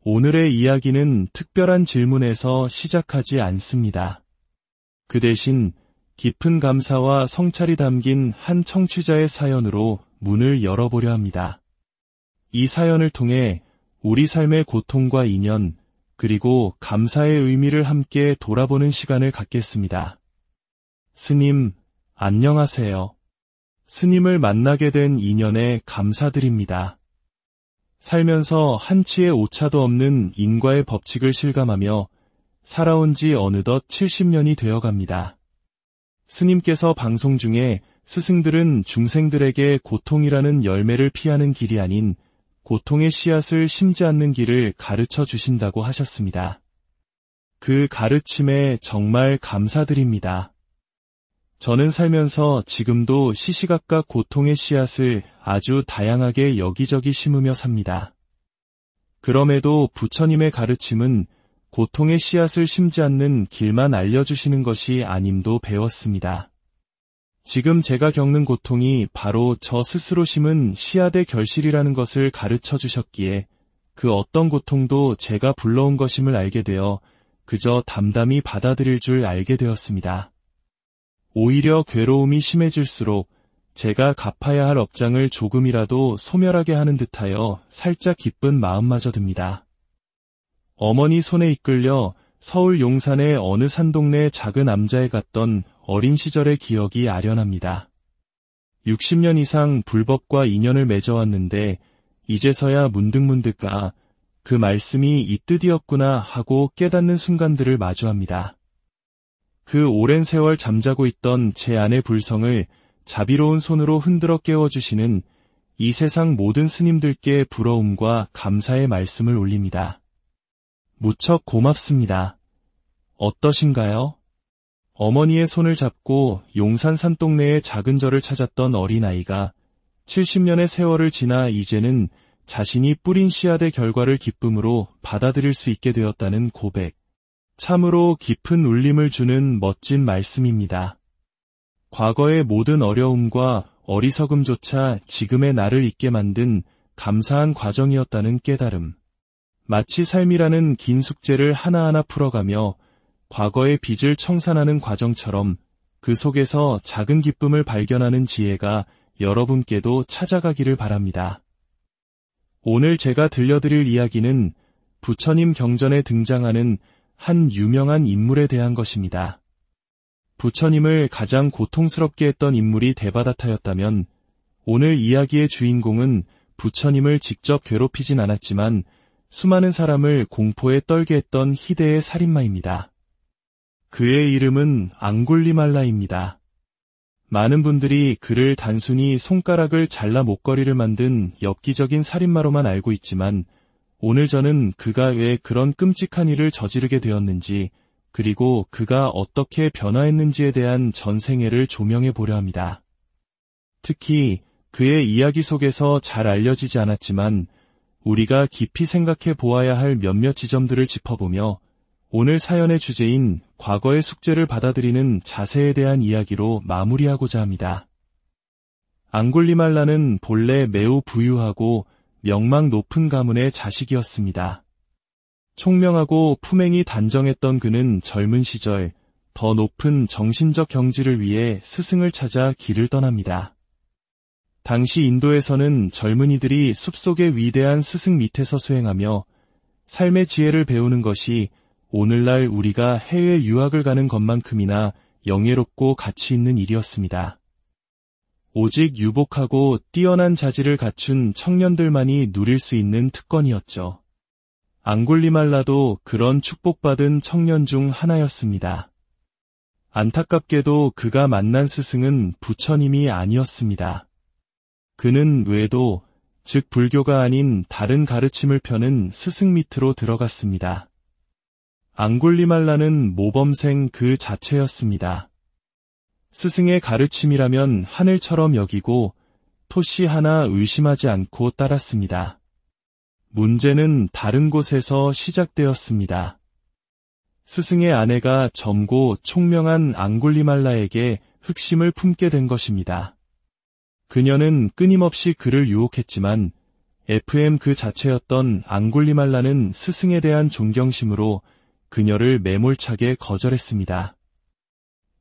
S1: 오늘의 이야기는 특별한 질문에서 시작하지 않습니다. 그 대신 깊은 감사와 성찰이 담긴 한 청취자의 사연으로 문을 열어보려 합니다. 이 사연을 통해 우리 삶의 고통과 인연, 그리고 감사의 의미를 함께 돌아보는 시간을 갖겠습니다. 스님, 안녕하세요. 스님을 만나게 된 인연에 감사드립니다. 살면서 한치의 오차도 없는 인과의 법칙을 실감하며 살아온 지 어느덧 70년이 되어갑니다. 스님께서 방송 중에 스승들은 중생들에게 고통이라는 열매를 피하는 길이 아닌 고통의 씨앗을 심지 않는 길을 가르쳐 주신다고 하셨습니다. 그 가르침에 정말 감사드립니다. 저는 살면서 지금도 시시각각 고통의 씨앗을 아주 다양하게 여기저기 심으며 삽니다. 그럼에도 부처님의 가르침은 고통의 씨앗을 심지 않는 길만 알려주시는 것이 아님도 배웠습니다. 지금 제가 겪는 고통이 바로 저 스스로 심은 씨앗의 결실이라는 것을 가르쳐 주셨기에 그 어떤 고통도 제가 불러온 것임을 알게 되어 그저 담담히 받아들일 줄 알게 되었습니다. 오히려 괴로움이 심해질수록 제가 갚아야 할 업장을 조금이라도 소멸하게 하는 듯하여 살짝 기쁜 마음마저 듭니다. 어머니 손에 이끌려 서울 용산의 어느 산동네 작은 남자에 갔던 어린 시절의 기억이 아련합니다. 60년 이상 불법과 인연을 맺어왔는데 이제서야 문득문득 그 말씀이 이 뜻이었구나 하고 깨닫는 순간들을 마주합니다. 그 오랜 세월 잠자고 있던 제 안의 불성을 자비로운 손으로 흔들어 깨워주시는 이 세상 모든 스님들께 부러움과 감사의 말씀을 올립니다. 무척 고맙습니다. 어떠신가요? 어머니의 손을 잡고 용산 산동네의 작은 절을 찾았던 어린아이가 70년의 세월을 지나 이제는 자신이 뿌린 씨앗의 결과를 기쁨으로 받아들일 수 있게 되었다는 고백. 참으로 깊은 울림을 주는 멋진 말씀입니다. 과거의 모든 어려움과 어리석음조차 지금의 나를 있게 만든 감사한 과정이었다는 깨달음. 마치 삶이라는 긴 숙제를 하나하나 풀어가며 과거의 빚을 청산하는 과정처럼 그 속에서 작은 기쁨을 발견하는 지혜가 여러분께도 찾아가기를 바랍니다. 오늘 제가 들려드릴 이야기는 부처님 경전에 등장하는 한 유명한 인물에 대한 것입니다. 부처님을 가장 고통스럽게 했던 인물이 데바다타였다면 오늘 이야기의 주인공은 부처님을 직접 괴롭히진 않았지만 수많은 사람을 공포에 떨게 했던 희대의 살인마입니다. 그의 이름은 앙굴리말라입니다. 많은 분들이 그를 단순히 손가락을 잘라 목걸이를 만든 엽기적인 살인마로만 알고 있지만 오늘 저는 그가 왜 그런 끔찍한 일을 저지르게 되었는지 그리고 그가 어떻게 변화했는지에 대한 전생애를 조명해 보려 합니다. 특히 그의 이야기 속에서 잘 알려지지 않았지만 우리가 깊이 생각해 보아야 할 몇몇 지점들을 짚어보며 오늘 사연의 주제인 과거의 숙제를 받아들이는 자세에 대한 이야기로 마무리하고자 합니다. 앙굴리말라는 본래 매우 부유하고 명망 높은 가문의 자식이었습니다. 총명하고 품행이 단정했던 그는 젊은 시절 더 높은 정신적 경지를 위해 스승을 찾아 길을 떠납니다. 당시 인도에서는 젊은이들이 숲속의 위대한 스승 밑에서 수행하며 삶의 지혜를 배우는 것이 오늘날 우리가 해외 유학을 가는 것만큼이나 영예롭고 가치 있는 일이었습니다. 오직 유복하고 뛰어난 자질을 갖춘 청년들만이 누릴 수 있는 특권이었죠. 앙굴리말라도 그런 축복받은 청년 중 하나였습니다. 안타깝게도 그가 만난 스승은 부처님이 아니었습니다. 그는 외도, 즉 불교가 아닌 다른 가르침을 펴는 스승 밑으로 들어갔습니다. 앙굴리말라는 모범생 그 자체였습니다. 스승의 가르침이라면 하늘처럼 여기고 토시 하나 의심하지 않고 따랐습니다. 문제는 다른 곳에서 시작되었습니다. 스승의 아내가 젊고 총명한 앙굴리말라에게 흑심을 품게 된 것입니다. 그녀는 끊임없이 그를 유혹했지만 FM 그 자체였던 앙굴리말라는 스승에 대한 존경심으로 그녀를 매몰차게 거절했습니다.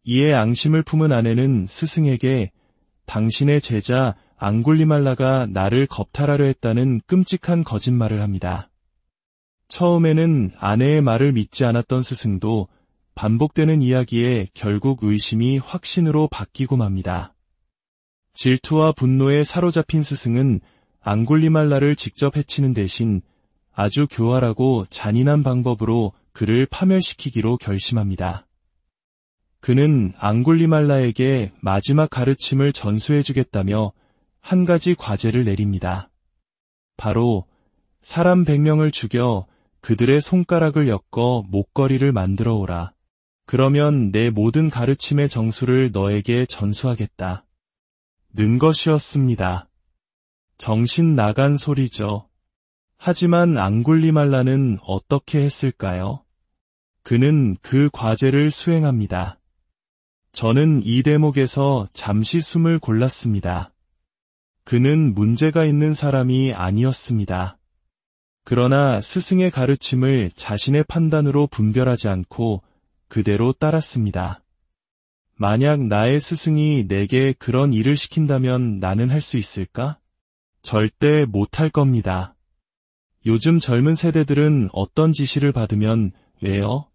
S1: 이에 앙심을 품은 아내는 스승에게 당신의 제자 앙굴리말라가 나를 겁탈하려 했다는 끔찍한 거짓말을 합니다. 처음에는 아내의 말을 믿지 않았던 스승도 반복되는 이야기에 결국 의심이 확신으로 바뀌고 맙니다. 질투와 분노에 사로잡힌 스승은 앙굴리말라를 직접 해치는 대신 아주 교활하고 잔인한 방법으로 그를 파멸시키기로 결심합니다. 그는 앙굴리말라에게 마지막 가르침을 전수해주겠다며 한 가지 과제를 내립니다. 바로 사람 100명을 죽여 그들의 손가락을 엮어 목걸이를 만들어 오라. 그러면 내 모든 가르침의 정수를 너에게 전수하겠다. 는 것이었습니다. 정신 나간 소리죠. 하지만 앙굴리말라는 어떻게 했을까요? 그는 그 과제를 수행합니다. 저는 이 대목에서 잠시 숨을 골랐습니다. 그는 문제가 있는 사람이 아니었습니다. 그러나 스승의 가르침을 자신의 판단으로 분별하지 않고 그대로 따랐습니다. 만약 나의 스승이 내게 그런 일을 시킨다면 나는 할 수 있을까? 절대 못할 겁니다. 요즘 젊은 세대들은 어떤 지시를 받으면 왜요?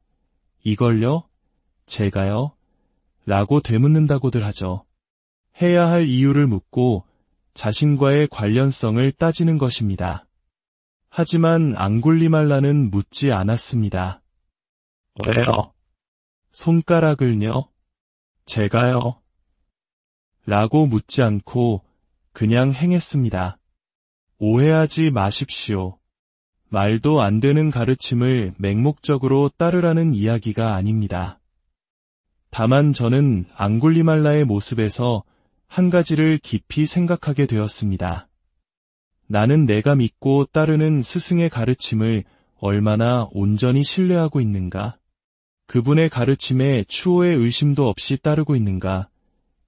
S1: 이걸요? 제가요? 라고 되묻는다고들 하죠. 해야 할 이유를 묻고 자신과의 관련성을 따지는 것입니다. 하지만 앙굴리말라는 묻지 않았습니다.
S2: 왜요?
S1: 손가락을요? 제가요? 라고 묻지 않고 그냥 행했습니다. 오해하지 마십시오. 말도 안 되는 가르침을 맹목적으로 따르라는 이야기가 아닙니다. 다만 저는 앙굴리말라의 모습에서 한 가지를 깊이 생각하게 되었습니다. 나는 내가 믿고 따르는 스승의 가르침을 얼마나 온전히 신뢰하고 있는가? 그분의 가르침에 추호의 의심도 없이 따르고 있는가?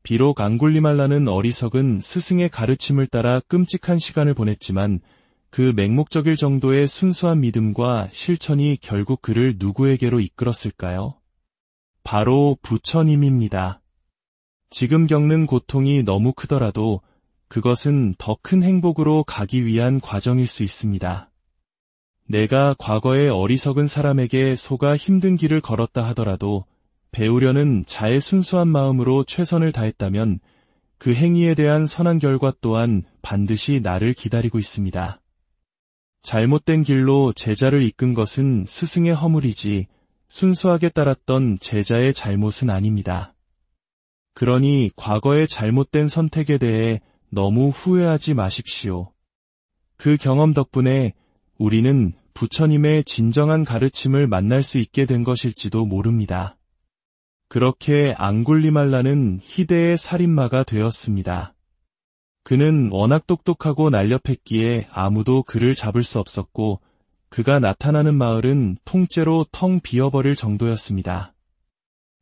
S1: 비록 앙굴리말라는 어리석은 스승의 가르침을 따라 끔찍한 시간을 보냈지만 그 맹목적일 정도의 순수한 믿음과 실천이 결국 그를 누구에게로 이끌었을까요? 바로 부처님입니다. 지금 겪는 고통이 너무 크더라도 그것은 더 큰 행복으로 가기 위한 과정일 수 있습니다. 내가 과거의 어리석은 사람에게 속아 힘든 길을 걸었다 하더라도 배우려는 자의 순수한 마음으로 최선을 다했다면 그 행위에 대한 선한 결과 또한 반드시 나를 기다리고 있습니다. 잘못된 길로 제자를 이끈 것은 스승의 허물이지 순수하게 따랐던 제자의 잘못은 아닙니다. 그러니 과거의 잘못된 선택에 대해 너무 후회하지 마십시오. 그 경험 덕분에 우리는 부처님의 진정한 가르침을 만날 수 있게 된 것일지도 모릅니다. 그렇게 앙굴리말라는 희대의 살인마가 되었습니다. 그는 워낙 똑똑하고 날렵했기에 아무도 그를 잡을 수 없었고 그가 나타나는 마을은 통째로 텅 비어버릴 정도였습니다.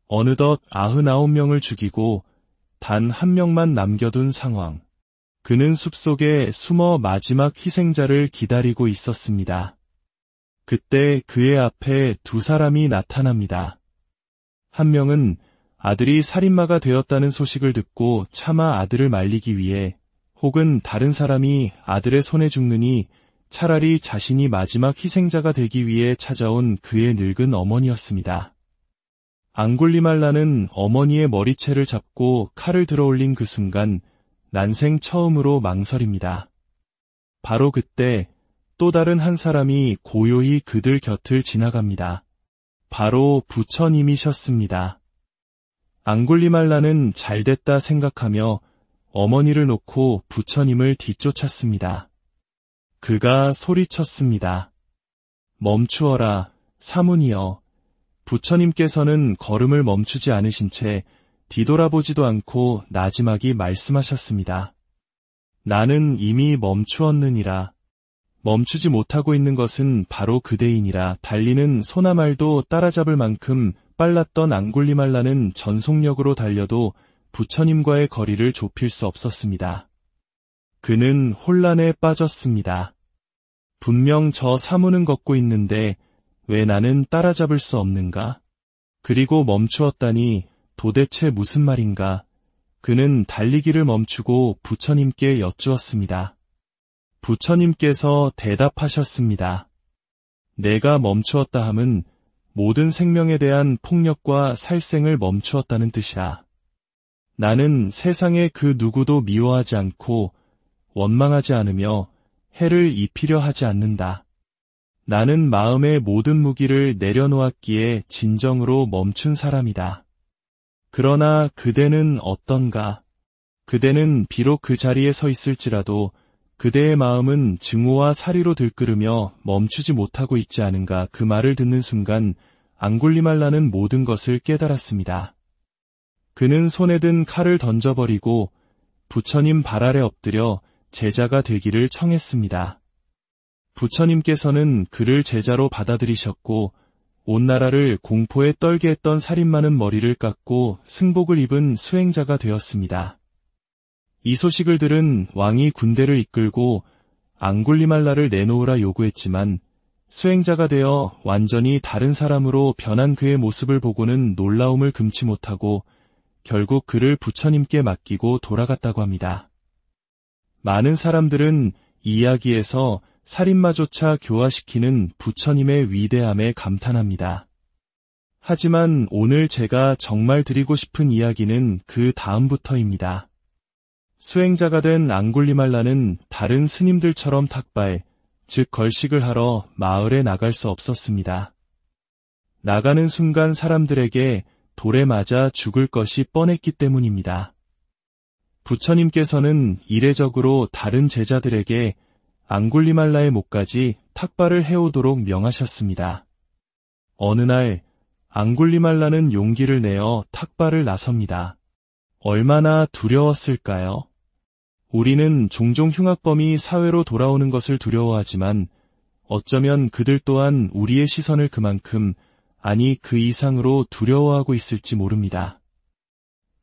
S1: 어느덧 99명을 죽이고 단 1명만 남겨둔 상황. 그는 숲속에 숨어 마지막 희생자를 기다리고 있었습니다. 그때 그의 앞에 두 사람이 나타납니다. 한 명은 아들이 살인마가 되었다는 소식을 듣고 차마 아들을 말리기 위해 혹은 다른 사람이 아들의 손에 죽느니 차라리 자신이 마지막 희생자가 되기 위해 찾아온 그의 늙은 어머니였습니다. 앙굴리말라는 어머니의 머리채를 잡고 칼을 들어올린 그 순간 난생 처음으로 망설입니다. 바로 그때 또 다른 한 사람이 고요히 그들 곁을 지나갑니다. 바로 부처님이셨습니다. 앙굴리말라는 잘됐다 생각하며 어머니를 놓고 부처님을 뒤쫓았습니다. 그가 소리쳤습니다. 멈추어라, 사문이여. 부처님께서는 걸음을 멈추지 않으신 채 뒤돌아보지도 않고 나지막이 말씀하셨습니다. 나는 이미 멈추었느니라. 멈추지 못하고 있는 것은 바로 그대이니라. 달리는 소나말도 따라잡을 만큼 빨랐던 앙굴리말라는 전속력으로 달려도 부처님과의 거리를 좁힐 수 없었습니다. 그는 혼란에 빠졌습니다. 분명 저 사무는 걷고 있는데 왜 나는 따라잡을 수 없는가? 그리고 멈추었다니 도대체 무슨 말인가? 그는 달리기를 멈추고 부처님께 여쭈었습니다. 부처님께서 대답하셨습니다. 내가 멈추었다 함은 모든 생명에 대한 폭력과 살생을 멈추었다는 뜻이다. 나는 세상의 그 누구도 미워하지 않고 원망하지 않으며 해를 입히려 하지 않는다. 나는 마음의 모든 무기를 내려놓았기에 진정으로 멈춘 사람이다. 그러나 그대는 어떤가? 그대는 비록 그 자리에 서 있을지라도 그대의 마음은 증오와 사리로 들끓으며 멈추지 못하고 있지 않은가? 그 말을 듣는 순간 앙굴리말라는 모든 것을 깨달았습니다. 그는 손에 든 칼을 던져버리고 부처님 발 아래 엎드려 제자가 되기를 청했습니다. 부처님께서는 그를 제자로 받아들이셨고 온 나라를 공포에 떨게 했던 살인마는 머리를 깎고 승복을 입은 수행자가 되었습니다. 이 소식을 들은 왕이 군대를 이끌고 앙굴리말라를 내놓으라 요구했지만 수행자가 되어 완전히 다른 사람으로 변한 그의 모습을 보고는 놀라움을 금치 못하고 결국 그를 부처님께 맡기고 돌아갔다고 합니다. 많은 사람들은 이 이야기에서 살인마조차 교화시키는 부처님의 위대함에 감탄합니다. 하지만 오늘 제가 정말 드리고 싶은 이야기는 그 다음부터입니다. 수행자가 된 앙굴리말라는 다른 스님들처럼 탁발, 즉 걸식을 하러 마을에 나갈 수 없었습니다. 나가는 순간 사람들에게 돌에 맞아 죽을 것이 뻔했기 때문입니다. 부처님께서는 이례적으로 다른 제자들에게 앙굴리말라의 목까지 탁발을 해오도록 명하셨습니다. 어느 날 앙굴리말라는 용기를 내어 탁발을 나섭니다. 얼마나 두려웠을까요? 우리는 종종 흉악범이 사회로 돌아오는 것을 두려워하지만 어쩌면 그들 또한 우리의 시선을 그만큼, 아니 그 이상으로 두려워하고 있을지 모릅니다.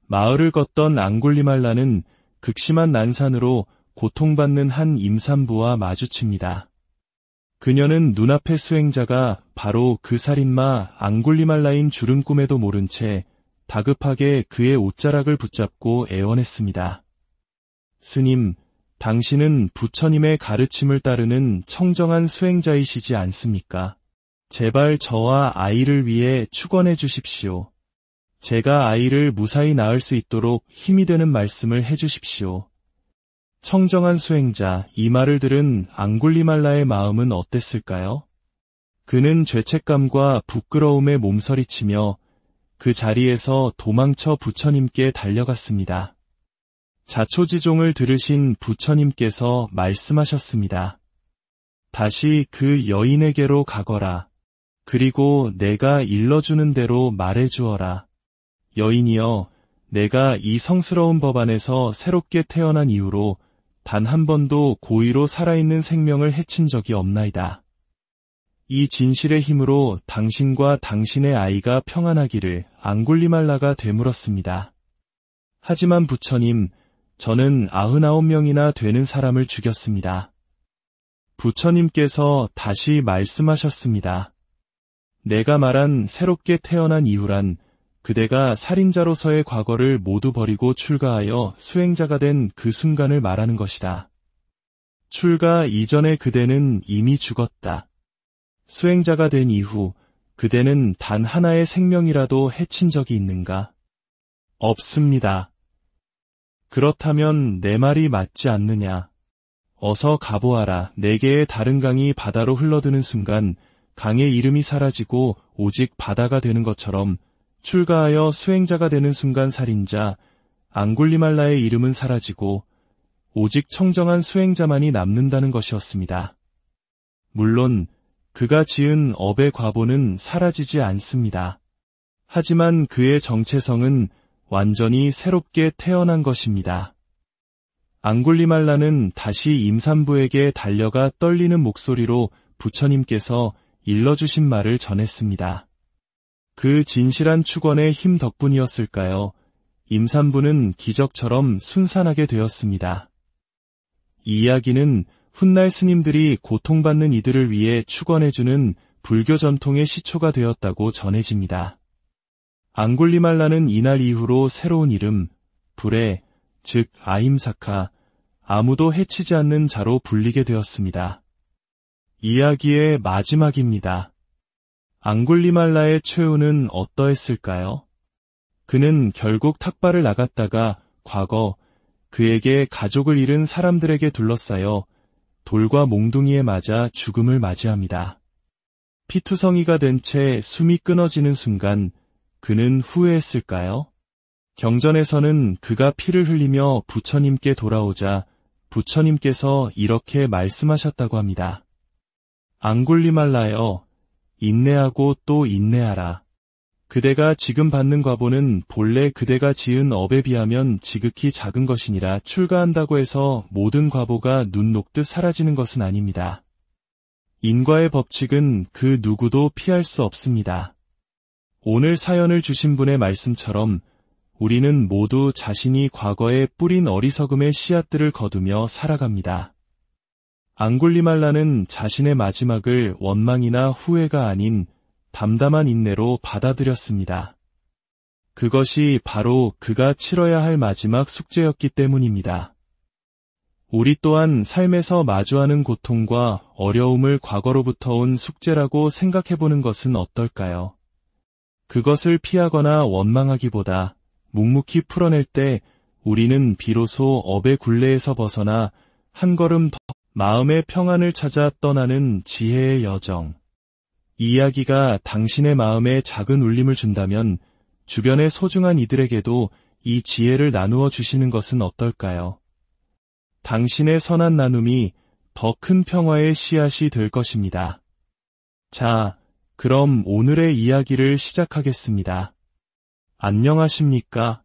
S1: 마을을 걷던 앙굴리말라는 극심한 난산으로 고통받는 한 임산부와 마주칩니다. 그녀는 눈앞의 수행자가 바로 그 살인마 앙굴리말라인 줄은 꿈에도 모른 채 다급하게 그의 옷자락을 붙잡고 애원했습니다. 스님, 당신은 부처님의 가르침을 따르는 청정한 수행자이시지 않습니까? 제발 저와 아이를 위해 축원해 주십시오. 제가 아이를 무사히 낳을 수 있도록 힘이 되는 말씀을 해주십시오. 청정한 수행자, 이 말을 들은 앙굴리말라의 마음은 어땠을까요? 그는 죄책감과 부끄러움에 몸서리치며 그 자리에서 도망쳐 부처님께 달려갔습니다. 자초지종을 들으신 부처님께서 말씀하셨습니다. 다시 그 여인에게로 가거라. 그리고 내가 일러주는 대로 말해주어라. 여인이여, 내가 이 성스러운 법안에서 새롭게 태어난 이후로 단 한 번도 고의로 살아있는 생명을 해친 적이 없나이다. 이 진실의 힘으로 당신과 당신의 아이가 평안하기를 앙굴리말라가 되물었습니다. 하지만 부처님, 저는 99명이나 되는 사람을 죽였습니다. 부처님께서 다시 말씀하셨습니다. 내가 말한 새롭게 태어난 이후란 그대가 살인자로서의 과거를 모두 버리고 출가하여 수행자가 된 그 순간을 말하는 것이다. 출가 이전에 그대는 이미 죽었다. 수행자가 된 이후 그대는 단 하나의 생명이라도 해친 적이 있는가? 없습니다. 그렇다면 내 말이 맞지 않느냐? 어서 가보아라. 네 개의 다른 강이 바다로 흘러드는 순간 강의 이름이 사라지고 오직 바다가 되는 것처럼 출가하여 수행자가 되는 순간 살인자 앙굴리말라의 이름은 사라지고 오직 청정한 수행자만이 남는다는 것이었습니다. 물론 그가 지은 업의 과보는 사라지지 않습니다. 하지만 그의 정체성은 완전히 새롭게 태어난 것입니다. 앙굴리말라는 다시 임산부에게 달려가 떨리는 목소리로 부처님께서 일러주신 말을 전했습니다. 그 진실한 축원의 힘 덕분이었을까요? 임산부는 기적처럼 순산하게 되었습니다. 이 이야기는 훗날 스님들이 고통받는 이들을 위해 축원해주는 불교 전통의 시초가 되었다고 전해집니다. 앙굴리말라는 이날 이후로 새로운 이름, 불에, 즉 아힘사카, 아무도 해치지 않는 자로 불리게 되었습니다. 이야기의 마지막입니다. 앙굴리말라의 최후는 어떠했을까요? 그는 결국 탁발을 나갔다가 과거 그에게 가족을 잃은 사람들에게 둘러싸여 돌과 몽둥이에 맞아 죽음을 맞이합니다. 피투성이가 된 채 숨이 끊어지는 순간 그는 후회했을까요? 경전에서는 그가 피를 흘리며 부처님께 돌아오자 부처님께서 이렇게 말씀하셨다고 합니다. 앙굴리말라여, 인내하고 또 인내하라. 그대가 지금 받는 과보는 본래 그대가 지은 업에 비하면 지극히 작은 것이니라. 출가한다고 해서 모든 과보가 눈 녹듯 사라지는 것은 아닙니다. 인과의 법칙은 그 누구도 피할 수 없습니다. 오늘 사연을 주신 분의 말씀처럼 우리는 모두 자신이 과거에 뿌린 어리석음의 씨앗들을 거두며 살아갑니다. 앙굴리말라는 자신의 마지막을 원망이나 후회가 아닌 담담한 인내로 받아들였습니다. 그것이 바로 그가 치러야 할 마지막 숙제였기 때문입니다. 우리 또한 삶에서 마주하는 고통과 어려움을 과거로부터 온 숙제라고 생각해보는 것은 어떨까요? 그것을 피하거나 원망하기보다 묵묵히 풀어낼 때 우리는 비로소 업의 굴레에서 벗어나 한 걸음 더 마음의 평안을 찾아 떠나는 지혜의 여정. 이 이야기가 당신의 마음에 작은 울림을 준다면 주변의 소중한 이들에게도 이 지혜를 나누어 주시는 것은 어떨까요? 당신의 선한 나눔이 더 큰 평화의 씨앗이 될 것입니다. 자, 그럼 오늘의 이야기를 시작하겠습니다. 안녕하십니까?